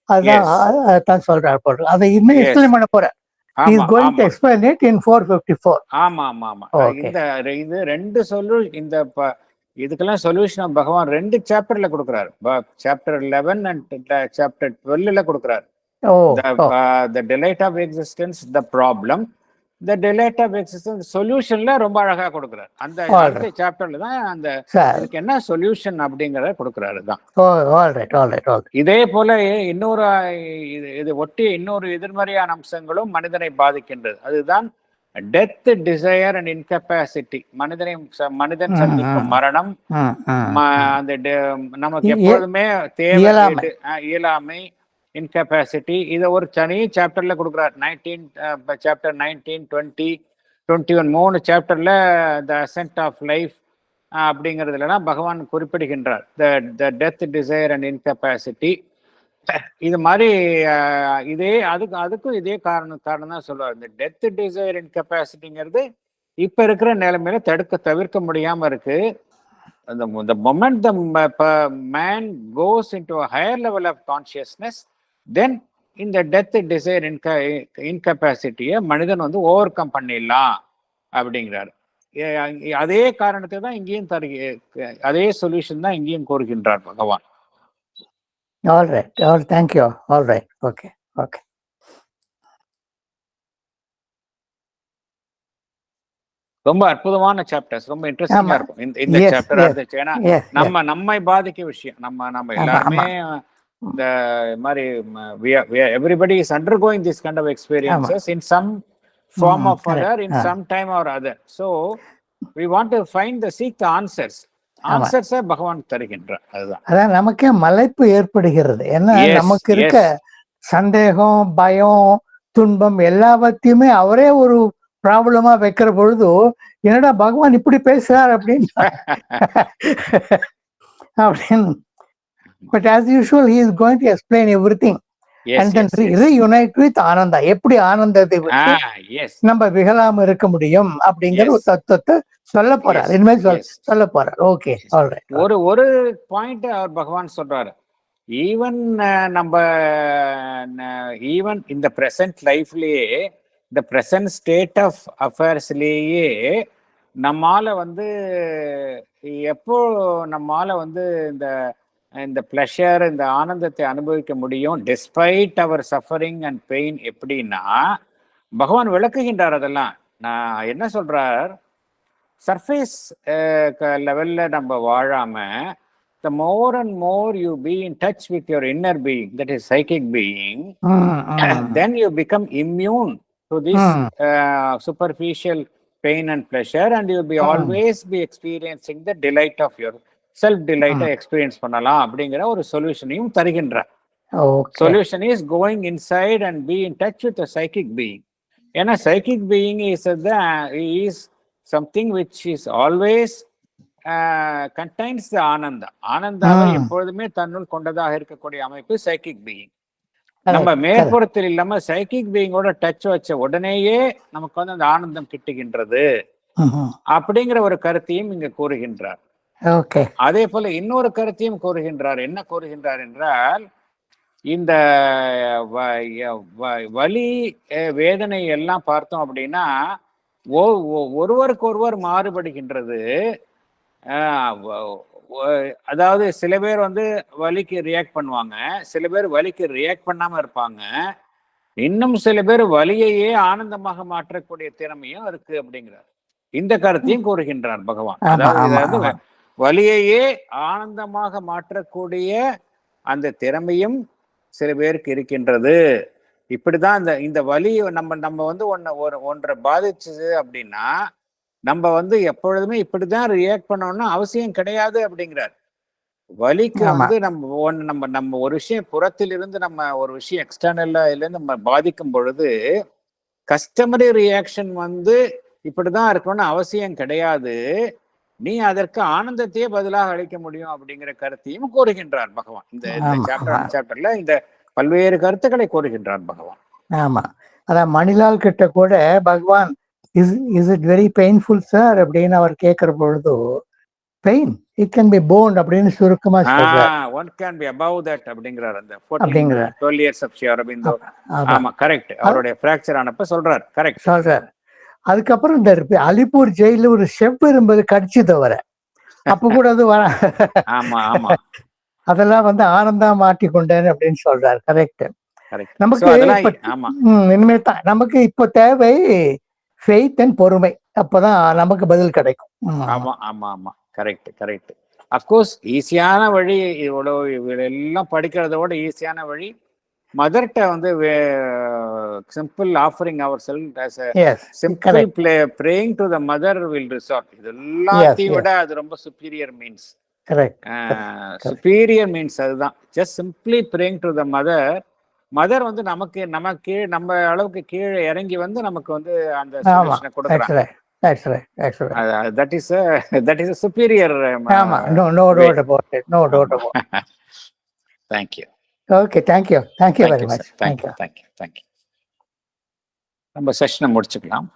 அதான் சொல்றாரு போல் இருக்கு. அதை இன்னும் எக்ஸ்பிளைன் பண்ண போறேன். He is going to explain it in 454. ஆமா. இது ரெண்டு இதுக்கெல்லாம் சொல்யூஷன் பகவான் 2 சாப்டர்ல கொடுக்கிறார். சாப்டர் 11 அண்ட் சாப்டர் 12ல கொடுக்கிறார். The delight of existence, the problem, the delight of existence, சொல்யூஷன்ல ரொம்ப அழகா கொடுக்கிறார். அந்த அடுத்த சாப்டர்ல தான் அந்த இதுக்கு என்ன சொல்யூஷன் அப்படிங்கறத கொடுக்கிறாரு தான். இதே போல இன்னொரு இது ஒட்டி இன்னொரு எதிர்மறையான அம்சங்களும் மனிதனை பாதிக்கின்றது. அதுதான் டெத், டிசையர் அண்ட் இன்கெப்பாசிட்டி. மனிதன் சந்திக்கும் மரணம், அந்த நமக்கு எப்பொழுதுமே தேவை, இயலாமை, இன்கெப்பாசிட்டி. இதை ஒரு தனி சாப்டர்ல கொடுக்குறார். சாப்டர் 19, 20, 21 3 சாப்டர்ல த அசென்ட் ஆஃப் லைஃப் அப்படிங்கிறதுலாம் பகவான் குறிப்பிடுகின்றார். The death, desire and incapacity. இது மாதிரி அதுக்கும் இதே காரணம் தான் சொல்லுவார். இந்த டெத், டிசையர், இன்கெப்பாசிட்டிங்கிறது இப்ப இருக்கிற நிலைமையில தவிர்க்க முடியாம இருக்கு. The moment the man goes into a higher level of consciousness, then இந்த டெத், டிசைர், இன்கெப்பாசிட்டியை மனிதன் வந்து ஓவர் கம் பண்ணிடலாம் அப்படிங்கிறார். அதே காரணத்தை தான் இங்கேயும் அதே சொல்யூஷன் தான் இங்கேயும் கோருகின்றார் பகவான். All right. Thank you. All right. Okay. ரொம்ப அற்புதமான சாப்டர்ஸ், ரொம்ப இன்ட்ரெஸ்டிங்கா இருக்கும் இந்த சாப்டர். அடுத்து ஏன்னா நம்மை பாதிக்க விஷயம் நம்ம எல்லாருமே இந்த மாதிரி everybody is undergoing this kind of experiences in some form of other, in some time or other. So we want to seek the answers. பகவான் தருகின்றார். அதான் நமக்கே மலைப்பு ஏற்படுகிறது. ஏன்னா நமக்கு இருக்க சந்தேகம், பயம், துன்பம் எல்லாத்தையுமே அவரே ஒரு ப்ராப்ளமா வைக்கிற பொழுது என்னடா பகவான் இப்படி பேசுறார் அப்படின்னு. But as usual, he is going to explain everything. And then reunite with Ananda. எப்படி ஆனந்தத்தை நம்ம விகலாம இருக்க முடியும் அப்படிங்கிற ஒரு தத்துவத்தை சொல்ல போறார். இனிமேல் சொல்ல போறார். Okay, alright. ஒரு பாயிண்ட் அவர் பகவான் சொல்றாரு. ஈவன் இந்த பிரசன்ட் லைஃப்லயே, இந்த பிரசன்ட் ஸ்டேட் ஆஃப் அஃபேர்ஸ்லயே நம்மால வந்து எப்போ நம்மால வந்து இந்த இந்த ப்ளஷர், இந்த ஆனந்தத்தை அனுபவிக்க முடியும் despite our suffering and pain எப்படின்னா பகவான் விளக்குகின்றார். அதெல்லாம் நான் என்ன சொல்றார், சர்ஃபேஸ் லெவல்ல நம்ம வாழாம the more and more you be in touch with your inner being, that is psychic being, then you become immune to this superficial pain and pleasure, and you'll be always be experiencing the delight of your self delight experience பண்ணலாம் அப்படிங்கிற ஒரு சொல்யூஷனையும் தருகின்றார். Solution is going inside and be in touch with the psychic being. ஏன்னா psychic being is something which is always contains the Ananda. ஆனந்தாவை எப்பொழுதுமே தன்னுள் கொண்டதாக இருக்கக்கூடிய அமைப்பு சைக்கிக் பீயிங். நம்ம மேற்புறத்தில் இல்லாம சைக்கிக் பீயிங்கோட டச் வச்ச உடனேயே நமக்கு வந்து அந்த ஆனந்தம் கிட்டுகின்றது அப்படிங்கிற ஒரு கருத்தையும் இங்க கூறுகின்றார். அதே போல இன்னொரு கருத்தையும் கூறுகின்றார். என்ன கூறுகின்றார் என்றால், இந்த வலி வேதனை எல்லாம் பார்த்தோம் அப்படின்னா ஒருவருக்கு ஒருவர் மாறுபடுகின்றது. அதாவது சில பேர் வந்து வலிக்கு ரியாக்ட் பண்ணுவாங்க, சில பேர் வலிக்கு ரியாக்ட் பண்ணாம இருப்பாங்க, இன்னும் சில பேர் வலியையே ஆனந்தமாக மாற்றக்கூடிய திறமையும் இருக்கு அப்படிங்கிறார். இந்த கருத்தையும் கூறுகின்றார் பகவான். அதாவது வலியையே ஆனந்தமாக மாற்றக்கூடிய அந்த திறமையும் சில பேருக்கு இருக்கின்றது. இப்படிதான் இந்த வலி நம்ம வந்து ஒன்றை பாதிச்சது அப்படின்னா நம்ம வந்து எப்பொழுதுமே இப்படிதான் ரியாக்ட் பண்ணணும்னு அவசியம் கிடையாது அப்படிங்கிறார். வலிக்கு வந்து நம்ம ஒரு விஷயம் புறத்தில் இருந்து நம்ம ஒரு விஷயம் எக்ஸ்டர்னல்ல இருந்து நம்ம பாதிக்கும் பொழுது கஸ்டமரி ரியாக்ஷன் வந்து இப்படிதான் இருக்கணும்னு அவசியம் கிடையாது. நீ அதற்கு ஆனந்தத்தையே பதிலாக அளிக்க முடியும் அப்படிங்கிற கருத்தையும் கூறுகின்றார் பகவான். இந்த சாப்டர்ல இந்த பல்வேறு கருத்துக்களை கூறுகின்றார் பகவான். ஆமா, அதான் மணிலால் கிட்ட கூட Bhagavan is it very painful sir அப்படின்னு அவர் கேட்கிற பொழுது pain it can be borne அப்படின்னு சுருக்கமா சொல்றார். One can be above that அப்படிங்கறார். அந்த 12 years of Sri Aurobindo. ஆமா கரெக்ட். அவருடைய ஃபிராக்சர் ஆனப்ப சொல்றார். கரெக்ட் சொல்றார். அதுக்கப்புறம் இந்த அலிப்பூர் ஜெயில ஒரு செவ்வெரும்பு கடிச்சது வர அப்ப கூட அது ஆமா ஆமா அதெல்லாம் வந்து ஆனந்தா மாட்டி கொண்டேன் அப்படின்னு சொல்றாரு. கரெக்ட். நமக்கு இனிமே தான் நமக்கு இப்போ தேவை ஃபெய்த் அண்ட் பொறுமை. அப்பதான் நமக்கு பதில் கிடைக்கும். ஆமா ஆமா ஆமா கரெக்ட் கரெக்ட். அப்கோர்ஸ் ஈஸியான வழி இவ்வளவு எல்லாம் படிக்கிறதோட ஈஸியான வழி மதர்கிட்ட வந்து simple offering our self as a simple praying to the mother will resort. இதெல்லாத்தையும் விட அது ரொம்ப superior means. superior means அதுதான். just simply praying to the mother. Mother வந்து நமக்கு நம்ம அளவுக்கு கீழே இறங்கி வந்து நமக்கு வந்து அந்த சொல்யூஷனை கொடுக்கறாங்க. that is a superior. no doubt about it. No doubt about it. Thank you. Okay, thank you very much. Thank you. நம்ம செஷனை முடிச்சுக்கலாம்.